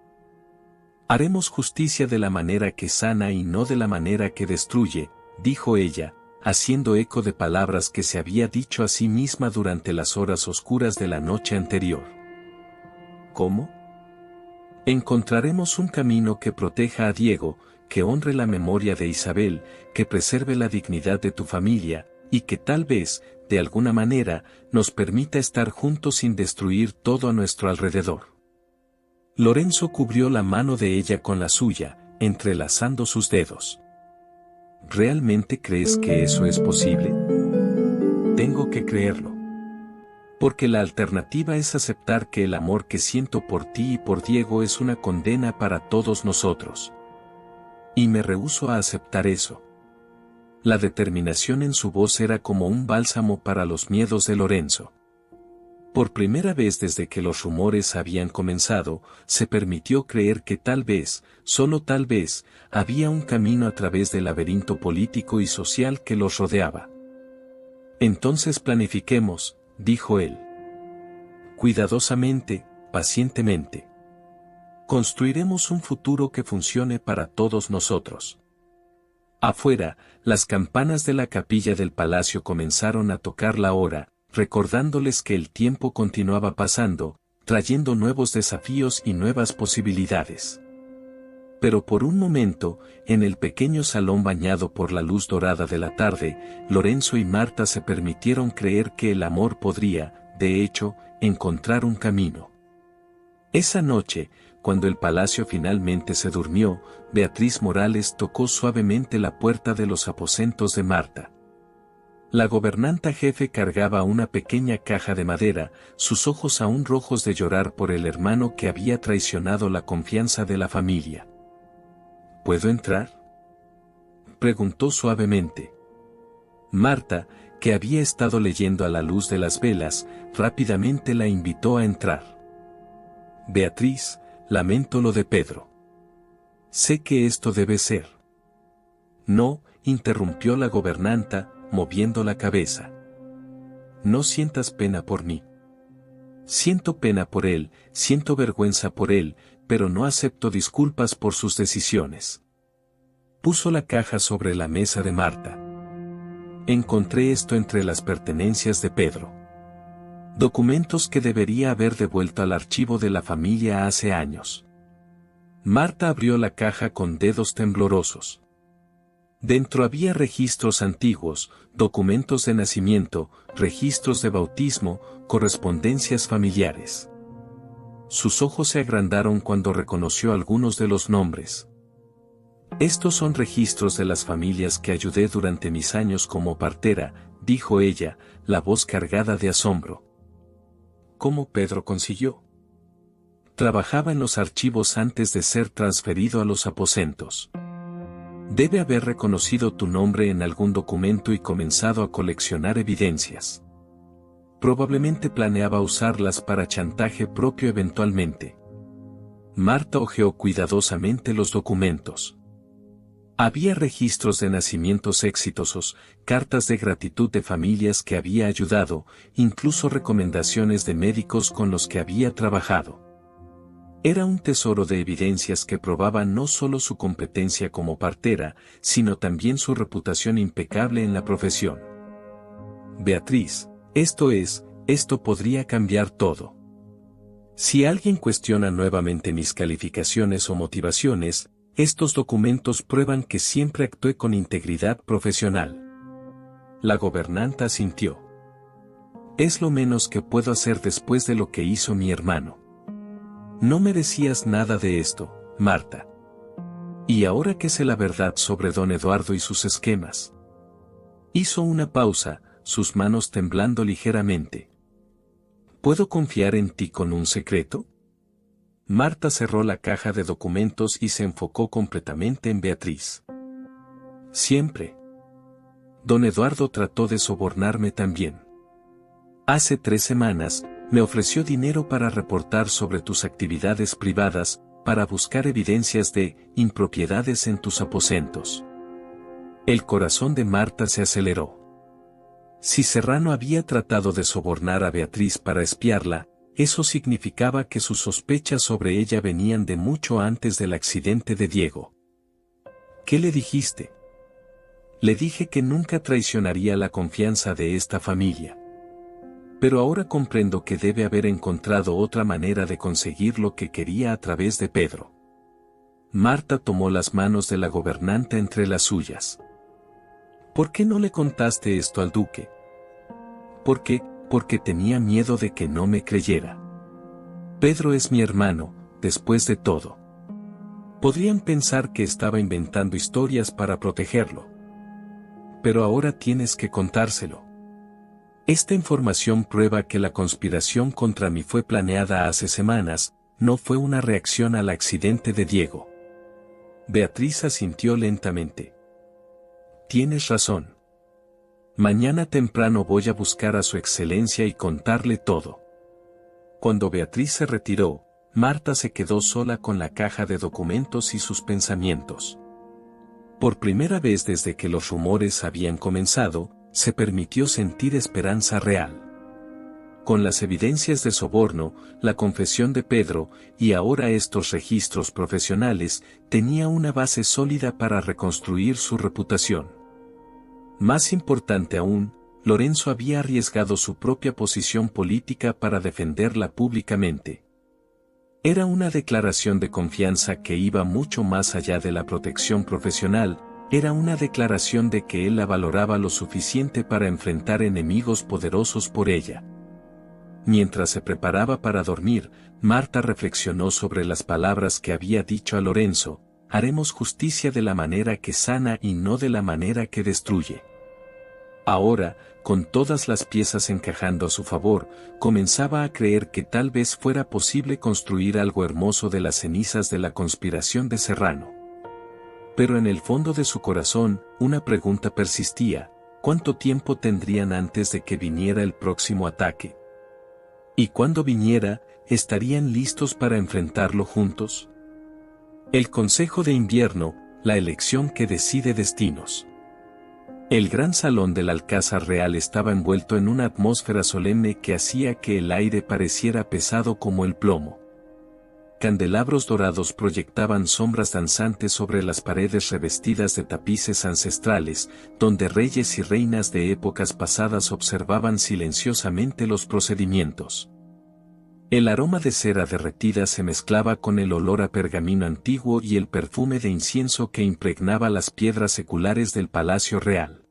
A: Haremos justicia de la manera que sana y no de la manera que destruye, dijo ella, haciendo eco de palabras que se había dicho a sí misma durante las horas oscuras de la noche anterior. ¿Cómo? Encontraremos un camino que proteja a Diego, que honre la memoria de Isabel, que preserve la dignidad de tu familia, y que tal vez, de alguna manera, nos permita estar juntos sin destruir todo a nuestro alrededor. Lorenzo cubrió la mano de ella con la suya, entrelazando sus dedos. ¿Realmente crees que eso es posible? Tengo que creerlo. Porque la alternativa es aceptar que el amor que siento por ti y por Diego es una condena para todos nosotros. Y me rehúso a aceptar eso. La determinación en su voz era como un bálsamo para los miedos de Lorenzo. Por primera vez desde que los rumores habían comenzado, se permitió creer que tal vez, solo tal vez, había un camino a través del laberinto político y social que los rodeaba. Entonces planifiquemos, dijo él. Cuidadosamente, pacientemente. Construiremos un futuro que funcione para todos nosotros. Afuera, las campanas de la capilla del palacio comenzaron a tocar la hora, recordándoles que el tiempo continuaba pasando, trayendo nuevos desafíos y nuevas posibilidades. Pero por un momento, en el pequeño salón bañado por la luz dorada de la tarde, Lorenzo y Marta se permitieron creer que el amor podría, de hecho, encontrar un camino. Esa noche, cuando el palacio finalmente se durmió, Beatriz Morales tocó suavemente la puerta de los aposentos de Marta. La gobernanta jefe cargaba una pequeña caja de madera, sus ojos aún rojos de llorar por el hermano que había traicionado la confianza de la familia. ¿Puedo entrar?, preguntó suavemente. Marta, que había estado leyendo a la luz de las velas, rápidamente la invitó a entrar. Beatriz, lamento lo de Pedro. Sé que esto debe ser. No, interrumpió la gobernanta, moviendo la cabeza. No sientas pena por mí. Siento pena por él, siento vergüenza por él, pero no acepto disculpas por sus decisiones. Puso la caja sobre la mesa de Marta. Encontré esto entre las pertenencias de Pedro. Documentos que debería haber devuelto al archivo de la familia hace años. Marta abrió la caja con dedos temblorosos. Dentro había registros antiguos, documentos de nacimiento, registros de bautismo, correspondencias familiares. Sus ojos se agrandaron cuando reconoció algunos de los nombres. Estos son registros de las familias que ayudé durante mis años como partera, dijo ella, la voz cargada de asombro. ¿Cómo Pedro consiguió? Trabajaba en los archivos antes de ser transferido a los aposentos. Debe haber reconocido tu nombre en algún documento y comenzado a coleccionar evidencias. Probablemente planeaba usarlas para chantaje propio eventualmente. Marta hojeó cuidadosamente los documentos. Había registros de nacimientos exitosos, cartas de gratitud de familias que había ayudado, incluso recomendaciones de médicos con los que había trabajado. Era un tesoro de evidencias que probaban no solo su competencia como partera, sino también su reputación impecable en la profesión. Beatriz, esto podría cambiar todo. Si alguien cuestiona nuevamente mis calificaciones o motivaciones, estos documentos prueban que siempre actué con integridad profesional. La gobernanta asintió. Es lo menos que puedo hacer después de lo que hizo mi hermano. No merecías nada de esto, Marta. Y ahora que sé la verdad sobre don Eduardo y sus esquemas. Hizo una pausa, sus manos temblando ligeramente. ¿Puedo confiar en ti con un secreto? Marta cerró la caja de documentos y se enfocó completamente en Beatriz. Siempre. Don Eduardo trató de sobornarme también. Hace 3 semanas, me ofreció dinero para reportar sobre tus actividades privadas, para buscar evidencias de impropiedades en tus aposentos. El corazón de Marta se aceleró. Si Serrano había tratado de sobornar a Beatriz para espiarla, eso significaba que sus sospechas sobre ella venían de mucho antes del accidente de Diego. ¿Qué le dijiste? Le dije que nunca traicionaría la confianza de esta familia. Pero ahora comprendo que debe haber encontrado otra manera de conseguir lo que quería a través de Pedro. Marta tomó las manos de la gobernanta entre las suyas. ¿Por qué no le contaste esto al duque? ¿Por qué? Porque tenía miedo de que no me creyera. Pedro es mi hermano, después de todo. Podrían pensar que estaba inventando historias para protegerlo. Pero ahora tienes que contárselo. Esta información prueba que la conspiración contra mí fue planeada hace semanas, no fue una reacción al accidente de Diego. Beatriz asintió lentamente. Tienes razón. Mañana temprano voy a buscar a su excelencia y contarle todo. Cuando Beatriz se retiró, Marta se quedó sola con la caja de documentos y sus pensamientos. Por primera vez desde que los rumores habían comenzado, se permitió sentir esperanza real. Con las evidencias de soborno, la confesión de Pedro, y ahora estos registros profesionales, tenía una base sólida para reconstruir su reputación. Más importante aún, Lorenzo había arriesgado su propia posición política para defenderla públicamente. Era una declaración de confianza que iba mucho más allá de la protección profesional, era una declaración de que él la valoraba lo suficiente para enfrentar enemigos poderosos por ella. Mientras se preparaba para dormir, Marta reflexionó sobre las palabras que había dicho a Lorenzo: haremos justicia de la manera que sana y no de la manera que destruye. Ahora, con todas las piezas encajando a su favor, comenzaba a creer que tal vez fuera posible construir algo hermoso de las cenizas de la conspiración de Serrano. Pero en el fondo de su corazón, una pregunta persistía: ¿cuánto tiempo tendrían antes de que viniera el próximo ataque? Y cuando viniera, ¿estarían listos para enfrentarlo juntos? El Consejo de Invierno, la elección que decide destinos. El gran salón del Alcázar Real estaba envuelto en una atmósfera solemne que hacía que el aire pareciera pesado como el plomo. Candelabros dorados proyectaban sombras danzantes sobre las paredes revestidas de tapices ancestrales, donde reyes y reinas de épocas pasadas observaban silenciosamente los procedimientos. El aroma de cera derretida se mezclaba con el olor a pergamino antiguo y el perfume de incienso que impregnaba las piedras seculares del Palacio Real.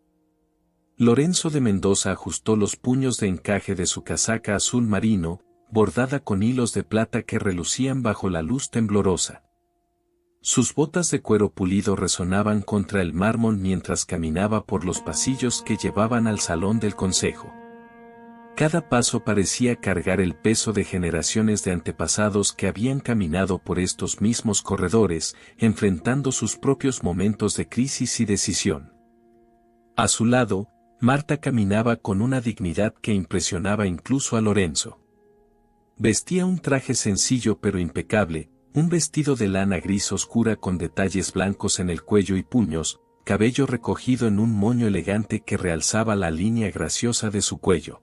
A: Lorenzo de Mendoza ajustó los puños de encaje de su casaca azul marino, bordada con hilos de plata que relucían bajo la luz temblorosa. Sus botas de cuero pulido resonaban contra el mármol mientras caminaba por los pasillos que llevaban al salón del consejo. Cada paso parecía cargar el peso de generaciones de antepasados que habían caminado por estos mismos corredores, enfrentando sus propios momentos de crisis y decisión. A su lado, Marta caminaba con una dignidad que impresionaba incluso a Lorenzo. Vestía un traje sencillo pero impecable, un vestido de lana gris oscura con detalles blancos en el cuello y puños, cabello recogido en un moño elegante que realzaba la línea graciosa de su cuello.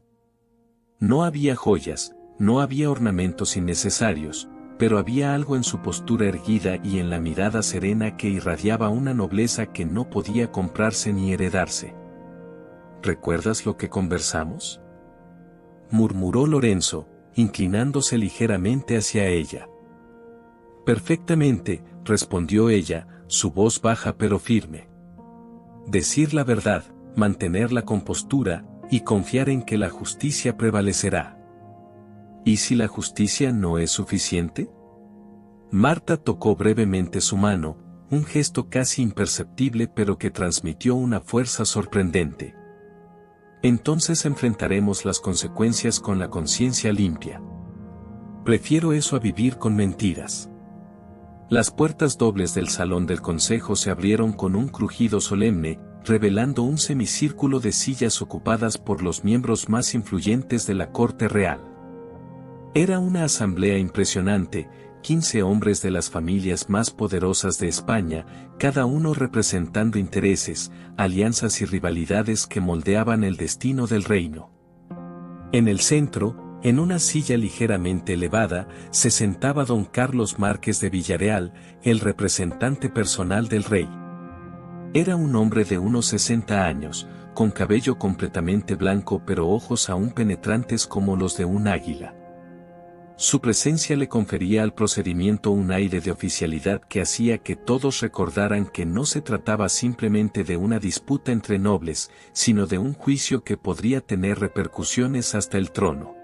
A: No había joyas, no había ornamentos innecesarios, pero había algo en su postura erguida y en la mirada serena que irradiaba una nobleza que no podía comprarse ni heredarse. ¿Recuerdas lo que conversamos?, murmuró Lorenzo, inclinándose ligeramente hacia ella. Perfectamente, respondió ella, su voz baja pero firme. Decir la verdad, mantener la compostura, y confiar en que la justicia prevalecerá. ¿Y si la justicia no es suficiente? Marta tocó brevemente su mano, un gesto casi imperceptible pero que transmitió una fuerza sorprendente. Entonces enfrentaremos las consecuencias con la conciencia limpia. Prefiero eso a vivir con mentiras. Las puertas dobles del salón del consejo se abrieron con un crujido solemne, revelando un semicírculo de sillas ocupadas por los miembros más influyentes de la corte real. Era una asamblea impresionante, 15 hombres de las familias más poderosas de España, cada uno representando intereses, alianzas y rivalidades que moldeaban el destino del reino. En el centro, en una silla ligeramente elevada, se sentaba don Carlos Márquez de Villarreal, el representante personal del rey. Era un hombre de unos 60 años, con cabello completamente blanco pero ojos aún penetrantes como los de un águila. Su presencia le confería al procedimiento un aire de oficialidad que hacía que todos recordaran que no se trataba simplemente de una disputa entre nobles, sino de un juicio que podría tener repercusiones hasta el trono.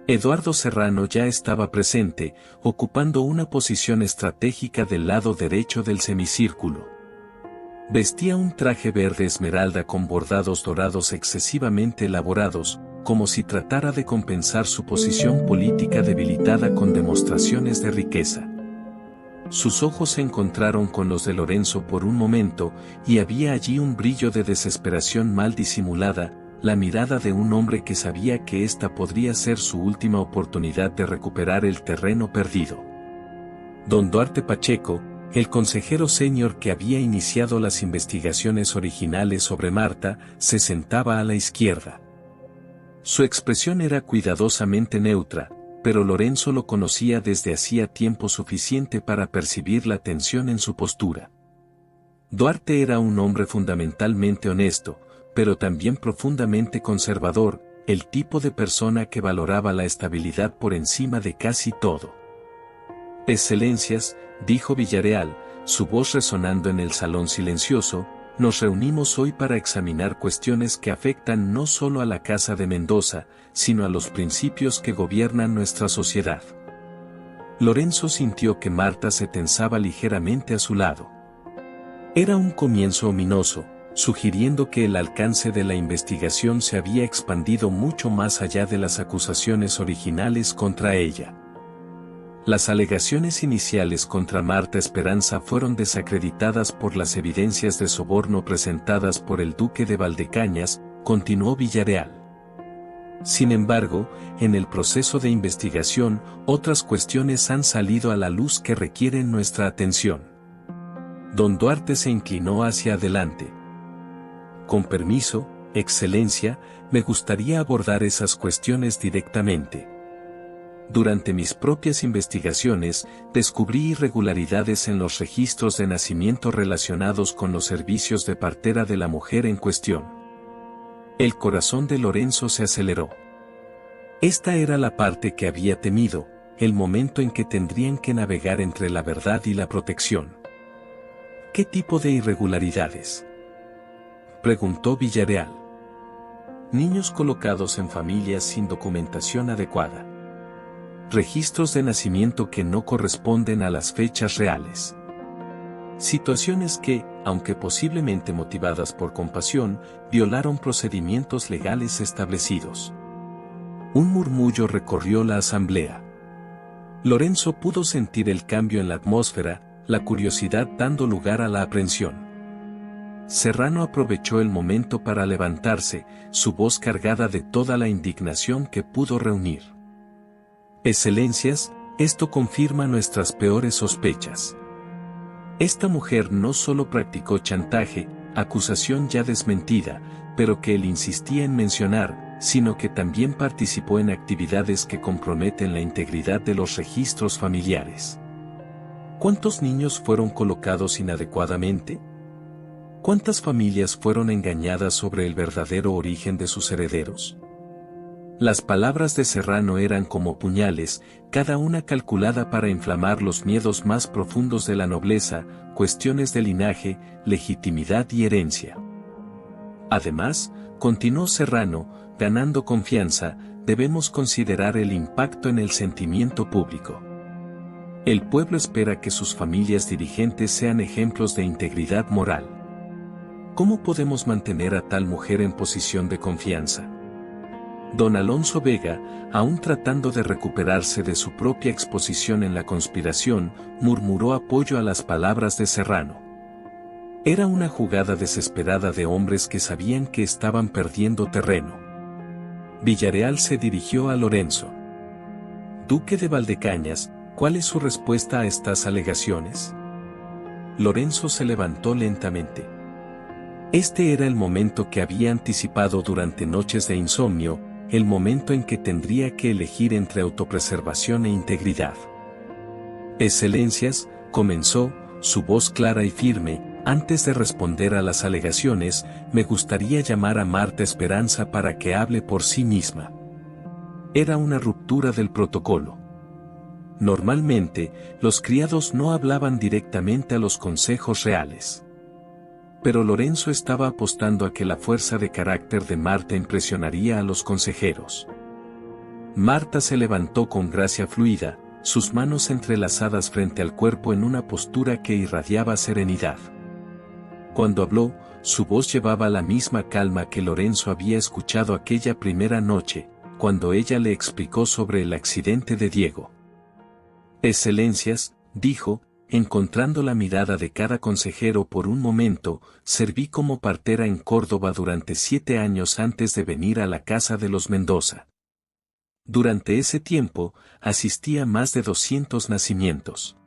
A: Eduardo Serrano ya estaba presente, ocupando una posición estratégica del lado derecho del semicírculo. Vestía un traje verde esmeralda con bordados dorados excesivamente elaborados, como si tratara de compensar su posición política debilitada con demostraciones de riqueza. Sus ojos se encontraron con los de Lorenzo por un momento, y había allí un brillo de desesperación mal disimulada, la mirada de un hombre que sabía que esta podría ser su última oportunidad de recuperar el terreno perdido. Don Duarte Pacheco, el consejero senior que había iniciado las investigaciones originales sobre Marta, se sentaba a la izquierda. Su expresión era cuidadosamente neutra, pero Lorenzo lo conocía desde hacía tiempo suficiente para percibir la tensión en su postura. Duarte era un hombre fundamentalmente honesto, pero también profundamente conservador, el tipo de persona que valoraba la estabilidad por encima de casi todo. Excelencias, dijo Villarreal, su voz resonando en el salón silencioso, nos reunimos hoy para examinar cuestiones que afectan no solo a la Casa de Mendoza, sino a los principios que gobiernan nuestra sociedad. Lorenzo sintió que Marta se tensaba ligeramente a su lado. Era un comienzo ominoso, sugiriendo que el alcance de la investigación se había expandido mucho más allá de las acusaciones originales contra ella. Las alegaciones iniciales contra Marta Esperanza fueron desacreditadas por las evidencias de soborno presentadas por el duque de Valdecañas, continuó Villarreal. Sin embargo, en el proceso de investigación, otras cuestiones han salido a la luz que requieren nuestra atención. Don Duarte se inclinó hacia adelante. Con permiso, Excelencia, me gustaría abordar esas cuestiones directamente. Durante mis propias investigaciones, descubrí irregularidades en los registros de nacimiento relacionados con los servicios de partera de la mujer en cuestión. El corazón de Lorenzo se aceleró. Esta era la parte que había temido, el momento en que tendrían que navegar entre la verdad y la protección. ¿Qué tipo de irregularidades?, preguntó Villarreal. Niños colocados en familias sin documentación adecuada. Registros de nacimiento que no corresponden a las fechas reales. Situaciones que, aunque posiblemente motivadas por compasión, violaron procedimientos legales establecidos. Un murmullo recorrió la asamblea. Lorenzo pudo sentir el cambio en la atmósfera, la curiosidad dando lugar a la aprensión. Serrano aprovechó el momento para levantarse, su voz cargada de toda la indignación que pudo reunir. Excelencias, esto confirma nuestras peores sospechas. Esta mujer no solo practicó chantaje, acusación ya desmentida, pero que él insistía en mencionar, sino que también participó en actividades que comprometen la integridad de los registros familiares. ¿Cuántos niños fueron colocados inadecuadamente? ¿Cuántas familias fueron engañadas sobre el verdadero origen de sus herederos? Las palabras de Serrano eran como puñales, cada una calculada para inflamar los miedos más profundos de la nobleza, cuestiones de linaje, legitimidad y herencia. Además, continuó Serrano, ganando confianza, debemos considerar el impacto en el sentimiento público. El pueblo espera que sus familias dirigentes sean ejemplos de integridad moral. ¿Cómo podemos mantener a tal mujer en posición de confianza? Don Alonso Vega, aún tratando de recuperarse de su propia exposición en la conspiración, murmuró apoyo a las palabras de Serrano. Era una jugada desesperada de hombres que sabían que estaban perdiendo terreno. Villarreal se dirigió a Lorenzo. Duque de Valdecañas, ¿cuál es su respuesta a estas alegaciones? Lorenzo se levantó lentamente. Este era el momento que había anticipado durante noches de insomnio, el momento en que tendría que elegir entre autopreservación e integridad. Excelencias, comenzó, su voz clara y firme, antes de responder a las alegaciones, me gustaría llamar a Marta Esperanza para que hable por sí misma. Era una ruptura del protocolo. Normalmente, los criados no hablaban directamente a los consejos reales. Pero Lorenzo estaba apostando a que la fuerza de carácter de Marta impresionaría a los consejeros. Marta se levantó con gracia fluida, sus manos entrelazadas frente al cuerpo en una postura que irradiaba serenidad. Cuando habló, su voz llevaba la misma calma que Lorenzo había escuchado aquella primera noche, cuando ella le explicó sobre el accidente de Diego. Excelencias, dijo, encontrando la mirada de cada consejero por un momento, serví como partera en Córdoba durante 7 años antes de venir a la casa de los Mendoza. Durante ese tiempo, asistí a más de 200 nacimientos.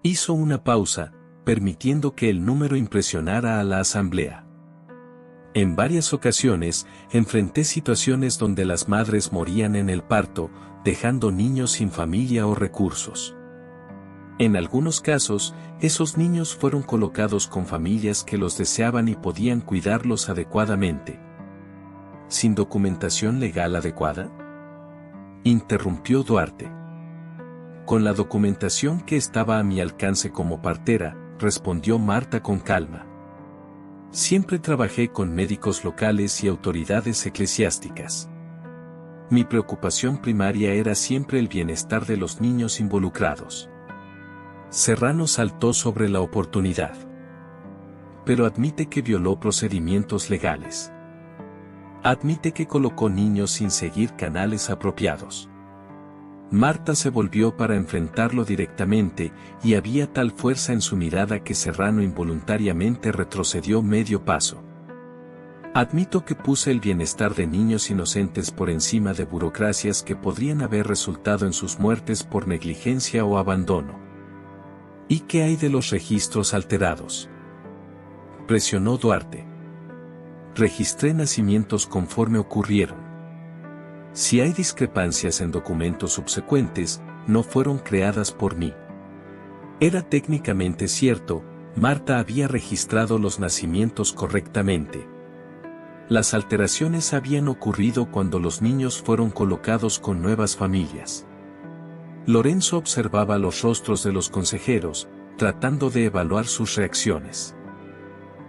A: Hizo una pausa, permitiendo que el número impresionara a la asamblea. En varias ocasiones, enfrenté situaciones donde las madres morían en el parto, dejando niños sin familia o recursos. En algunos casos, esos niños fueron colocados con familias que los deseaban y podían cuidarlos adecuadamente. ¿Sin documentación legal adecuada?, interrumpió Duarte. Con la documentación que estaba a mi alcance como partera, respondió Marta con calma. Siempre trabajé con médicos locales y autoridades eclesiásticas. Mi preocupación primaria era siempre el bienestar de los niños involucrados. Serrano saltó sobre la oportunidad. Pero admite que violó procedimientos legales. Admite que colocó niños sin seguir canales apropiados. Marta se volvió para enfrentarlo directamente, y había tal fuerza en su mirada que Serrano involuntariamente retrocedió medio paso. Admito que puse el bienestar de niños inocentes por encima de burocracias que podrían haber resultado en sus muertes por negligencia o abandono. ¿Y qué hay de los registros alterados?, presionó Duarte. Registré nacimientos conforme ocurrieron. Si hay discrepancias en documentos subsecuentes, no fueron creadas por mí. Era técnicamente cierto, Marta había registrado los nacimientos correctamente. Las alteraciones habían ocurrido cuando los niños fueron colocados con nuevas familias. Lorenzo observaba los rostros de los consejeros, tratando de evaluar sus reacciones.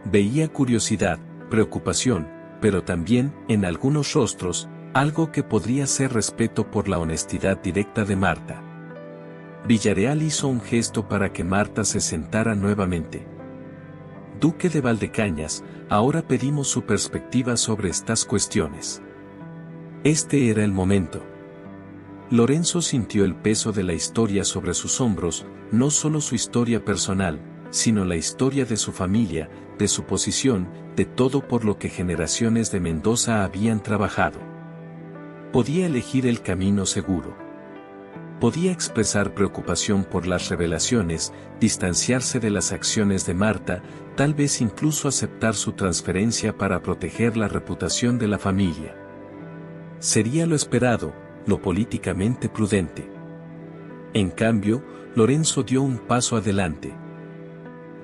A: Veía curiosidad, preocupación, pero también, en algunos rostros, algo que podría ser respeto por la honestidad directa de Marta. Villarreal hizo un gesto para que Marta se sentara nuevamente. Duque de Valdecañas, ahora pedimos su perspectiva sobre estas cuestiones. Este era el momento. Lorenzo sintió el peso de la historia sobre sus hombros, no solo su historia personal, sino la historia de su familia, de su posición, de todo por lo que generaciones de Mendoza habían trabajado. Podía elegir el camino seguro. Podía expresar preocupación por las revelaciones, distanciarse de las acciones de Marta, tal vez incluso aceptar su transferencia para proteger la reputación de la familia. Sería lo esperado, lo políticamente prudente. En cambio, Lorenzo dio un paso adelante.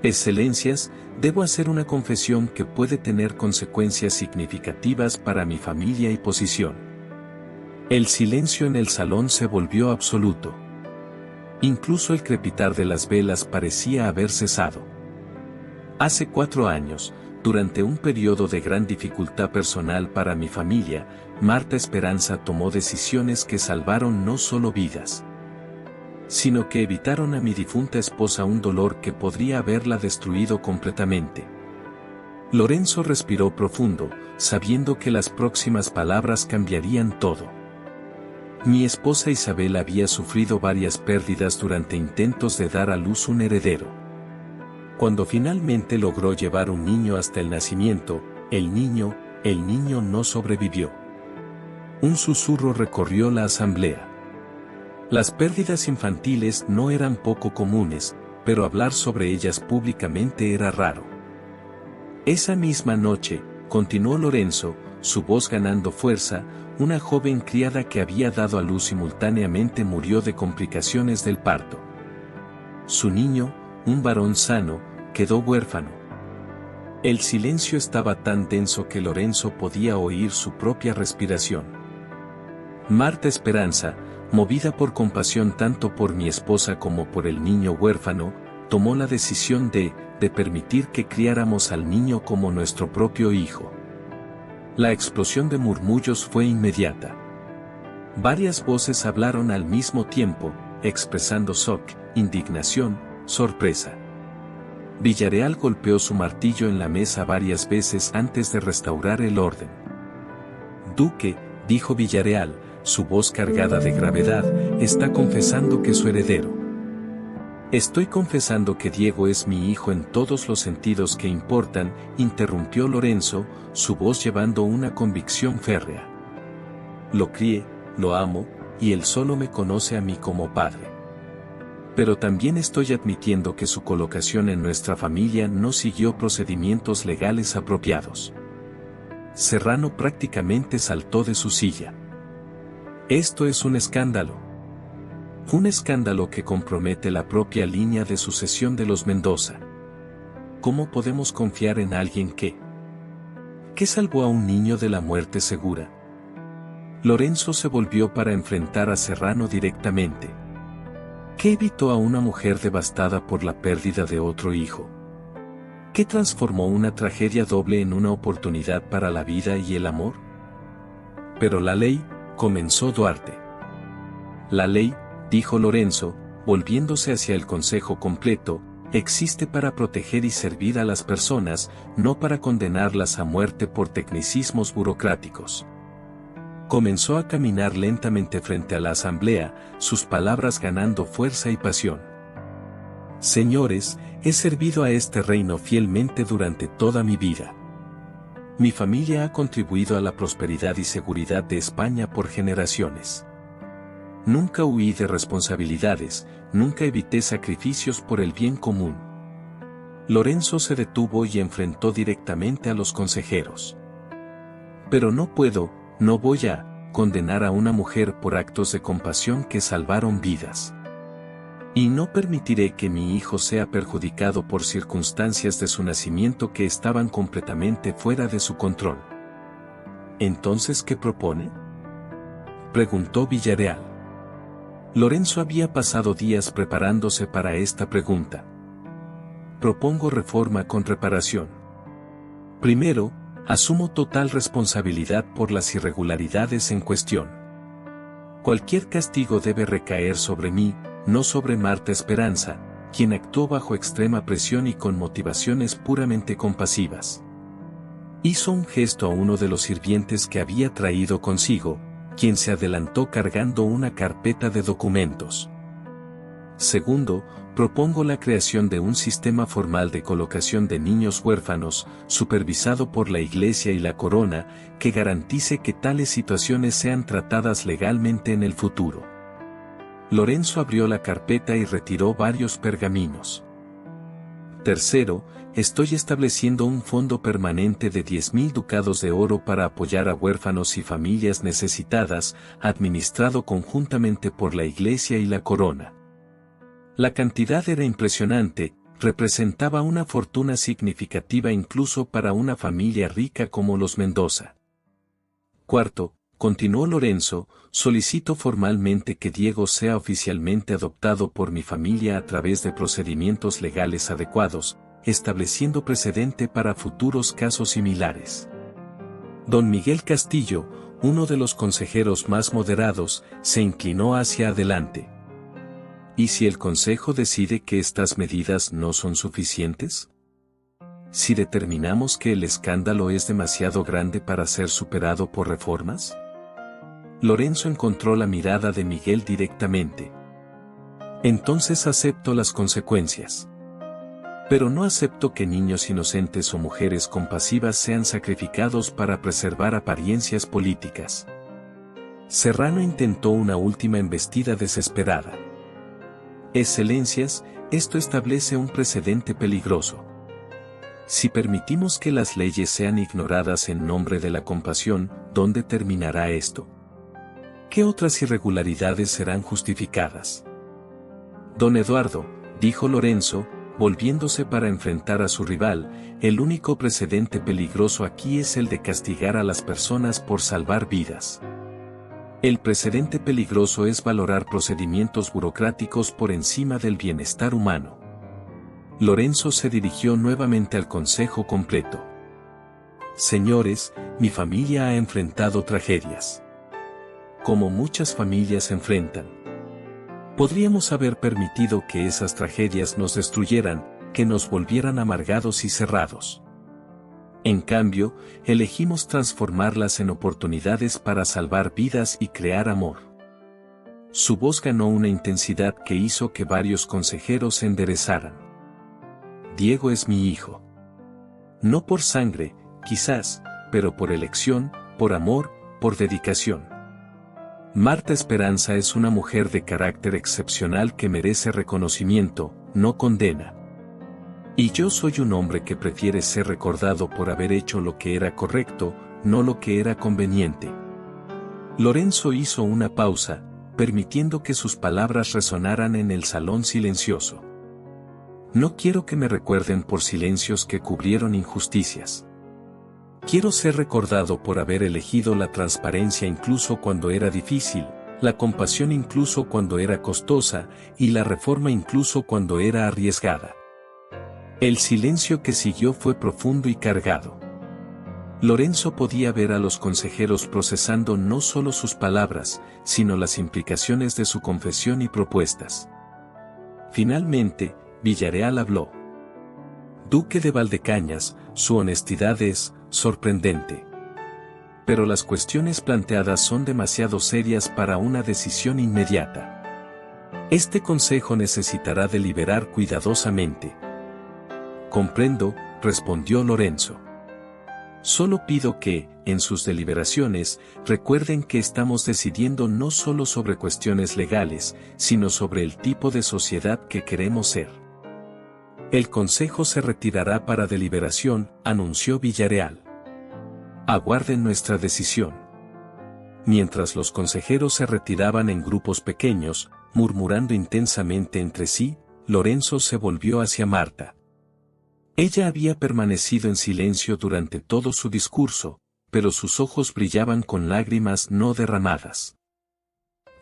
A: Excelencias, debo hacer una confesión que puede tener consecuencias significativas para mi familia y posición. El silencio en el salón se volvió absoluto. Incluso el crepitar de las velas parecía haber cesado. Hace 4 años, durante un periodo de gran dificultad personal para mi familia, Marta Esperanza tomó decisiones que salvaron no solo vidas, sino que evitaron a mi difunta esposa un dolor que podría haberla destruido completamente. Lorenzo respiró profundo, sabiendo que las próximas palabras cambiarían todo. Mi esposa Isabel había sufrido varias pérdidas durante intentos de dar a luz un heredero. Cuando finalmente logró llevar un niño hasta el nacimiento, el niño no sobrevivió. Un susurro recorrió la asamblea. Las pérdidas infantiles no eran poco comunes, pero hablar sobre ellas públicamente era raro. Esa misma noche, continuó Lorenzo, su voz ganando fuerza, una joven criada que había dado a luz simultáneamente murió de complicaciones del parto. Su niño, un varón sano, quedó huérfano. El silencio estaba tan denso que Lorenzo podía oír su propia respiración. Marta Esperanza, movida por compasión tanto por mi esposa como por el niño huérfano, tomó la decisión de permitir que criáramos al niño como nuestro propio hijo. La explosión de murmullos fue inmediata. Varias voces hablaron al mismo tiempo, expresando shock, indignación, sorpresa. Villarreal golpeó su martillo en la mesa varias veces antes de restaurar el orden. Duque, dijo Villarreal, su voz cargada de gravedad, está confesando que su heredero. Estoy confesando que Diego es mi hijo en todos los sentidos que importan, interrumpió Lorenzo, su voz llevando una convicción férrea. Lo crié, lo amo, y él solo me conoce a mí como padre. Pero también estoy admitiendo que su colocación en nuestra familia no siguió procedimientos legales apropiados. Serrano prácticamente saltó de su silla. Esto es un escándalo. Un escándalo que compromete la propia línea de sucesión de los Mendoza. ¿Cómo podemos confiar en alguien que salvó a un niño de la muerte segura? Lorenzo se volvió para enfrentar a Serrano directamente. ¿Qué evitó a una mujer devastada por la pérdida de otro hijo? ¿Qué transformó una tragedia doble en una oportunidad para la vida y el amor? Pero la ley, comenzó Duarte. La ley, dijo Lorenzo, volviéndose hacia el consejo completo, existe para proteger y servir a las personas, no para condenarlas a muerte por tecnicismos burocráticos. Comenzó a caminar lentamente frente a la asamblea, sus palabras ganando fuerza y pasión. Señores, he servido a este reino fielmente durante toda mi vida. Mi familia ha contribuido a la prosperidad y seguridad de España por generaciones. Nunca huí de responsabilidades, nunca evité sacrificios por el bien común. Lorenzo se detuvo y enfrentó directamente a los consejeros. Pero no voy a condenar a una mujer por actos de compasión que salvaron vidas. Y no permitiré que mi hijo sea perjudicado por circunstancias de su nacimiento que estaban completamente fuera de su control. ¿Entonces qué propone?, preguntó Villarreal. Lorenzo había pasado días preparándose para esta pregunta. Propongo reforma con reparación. Primero, asumo total responsabilidad por las irregularidades en cuestión. Cualquier castigo debe recaer sobre mí, no sobre Marta Esperanza, quien actuó bajo extrema presión y con motivaciones puramente compasivas. Hizo un gesto a uno de los sirvientes que había traído consigo, quien se adelantó cargando una carpeta de documentos. Segundo, propongo la creación de un sistema formal de colocación de niños huérfanos, supervisado por la Iglesia y la Corona, que garantice que tales situaciones sean tratadas legalmente en el futuro. Lorenzo abrió la carpeta y retiró varios pergaminos. Tercero, estoy estableciendo un fondo permanente de 10.000 ducados de oro para apoyar a huérfanos y familias necesitadas, administrado conjuntamente por la Iglesia y la Corona. La cantidad era impresionante, representaba una fortuna significativa incluso para una familia rica como los Mendoza. Cuarto, continuó Lorenzo, solicito formalmente que Diego sea oficialmente adoptado por mi familia a través de procedimientos legales adecuados, estableciendo precedente para futuros casos similares. Don Miguel Castillo, uno de los consejeros más moderados, se inclinó hacia adelante. ¿Y si el Consejo decide que estas medidas no son suficientes? ¿Si determinamos que el escándalo es demasiado grande para ser superado por reformas? Lorenzo encontró la mirada de Miguel directamente. Entonces acepto las consecuencias. Pero no acepto que niños inocentes o mujeres compasivas sean sacrificados para preservar apariencias políticas. Serrano intentó una última embestida desesperada. Excelencias, esto establece un precedente peligroso. Si permitimos que las leyes sean ignoradas en nombre de la compasión, ¿dónde terminará esto? ¿Qué otras irregularidades serán justificadas? Don Eduardo, dijo Lorenzo, volviéndose para enfrentar a su rival, el único precedente peligroso aquí es el de castigar a las personas por salvar vidas. El precedente peligroso es valorar procedimientos burocráticos por encima del bienestar humano. Lorenzo se dirigió nuevamente al consejo completo. Señores, mi familia ha enfrentado tragedias. Como muchas familias enfrentan. Podríamos haber permitido que esas tragedias nos destruyeran, que nos volvieran amargados y cerrados. En cambio, elegimos transformarlas en oportunidades para salvar vidas y crear amor. Su voz ganó una intensidad que hizo que varios consejeros se enderezaran. Diego es mi hijo. No por sangre, quizás, pero por elección, por amor, por dedicación. Marta Esperanza es una mujer de carácter excepcional que merece reconocimiento, no condena. Y yo soy un hombre que prefiere ser recordado por haber hecho lo que era correcto, no lo que era conveniente. Lorenzo hizo una pausa, permitiendo que sus palabras resonaran en el salón silencioso. No quiero que me recuerden por silencios que cubrieron injusticias. Quiero ser recordado por haber elegido la transparencia incluso cuando era difícil, la compasión incluso cuando era costosa, y la reforma incluso cuando era arriesgada. El silencio que siguió fue profundo y cargado. Lorenzo podía ver a los consejeros procesando no solo sus palabras, sino las implicaciones de su confesión y propuestas. Finalmente, Villareal habló. Duque de Valdecañas, su honestidad es sorprendente. Pero las cuestiones planteadas son demasiado serias para una decisión inmediata. Este consejo necesitará deliberar cuidadosamente. Comprendo, respondió Lorenzo. Solo pido que, en sus deliberaciones, recuerden que estamos decidiendo no solo sobre cuestiones legales, sino sobre el tipo de sociedad que queremos ser. El consejo se retirará para deliberación, anunció Villareal. Aguarden nuestra decisión. Mientras los consejeros se retiraban en grupos pequeños, murmurando intensamente entre sí, Lorenzo se volvió hacia Marta. Ella había permanecido en silencio durante todo su discurso, pero sus ojos brillaban con lágrimas no derramadas.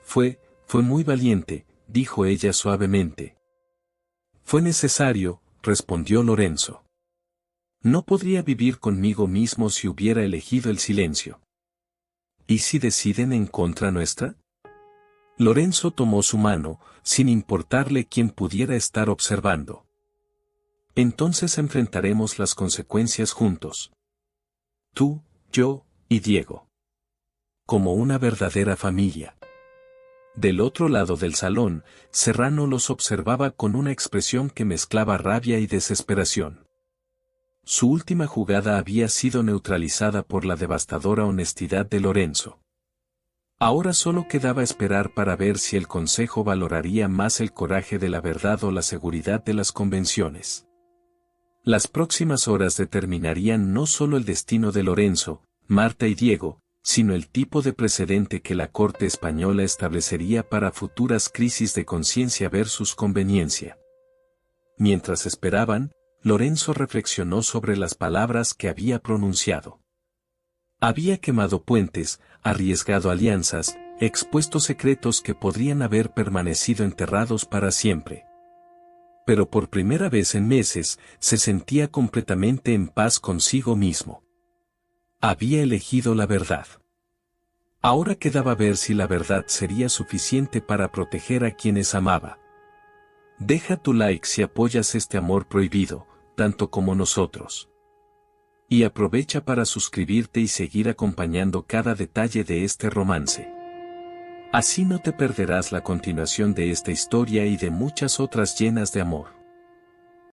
A: Fue muy valiente, dijo ella suavemente. Fue necesario, respondió Lorenzo. No podría vivir conmigo mismo si hubiera elegido el silencio. ¿Y si deciden en contra nuestra? Lorenzo tomó su mano, sin importarle quién pudiera estar observando. Entonces enfrentaremos las consecuencias juntos. Tú, yo, y Diego. Como una verdadera familia. Del otro lado del salón, Serrano los observaba con una expresión que mezclaba rabia y desesperación. Su última jugada había sido neutralizada por la devastadora honestidad de Lorenzo. Ahora solo quedaba esperar para ver si el consejo valoraría más el coraje de la verdad o la seguridad de las convenciones. Las próximas horas determinarían no solo el destino de Lorenzo, Marta y Diego, sino el tipo de precedente que la Corte española establecería para futuras crisis de conciencia versus conveniencia. Mientras esperaban, Lorenzo reflexionó sobre las palabras que había pronunciado. Había quemado puentes, arriesgado alianzas, expuesto secretos que podrían haber permanecido enterrados para siempre. Pero por primera vez en meses, se sentía completamente en paz consigo mismo. Había elegido la verdad. Ahora quedaba ver si la verdad sería suficiente para proteger a quienes amaba. Deja tu like si apoyas este amor prohibido, tanto como nosotros. Y aprovecha para suscribirte y seguir acompañando cada detalle de este romance. Así no te perderás la continuación de esta historia y de muchas otras llenas de amor.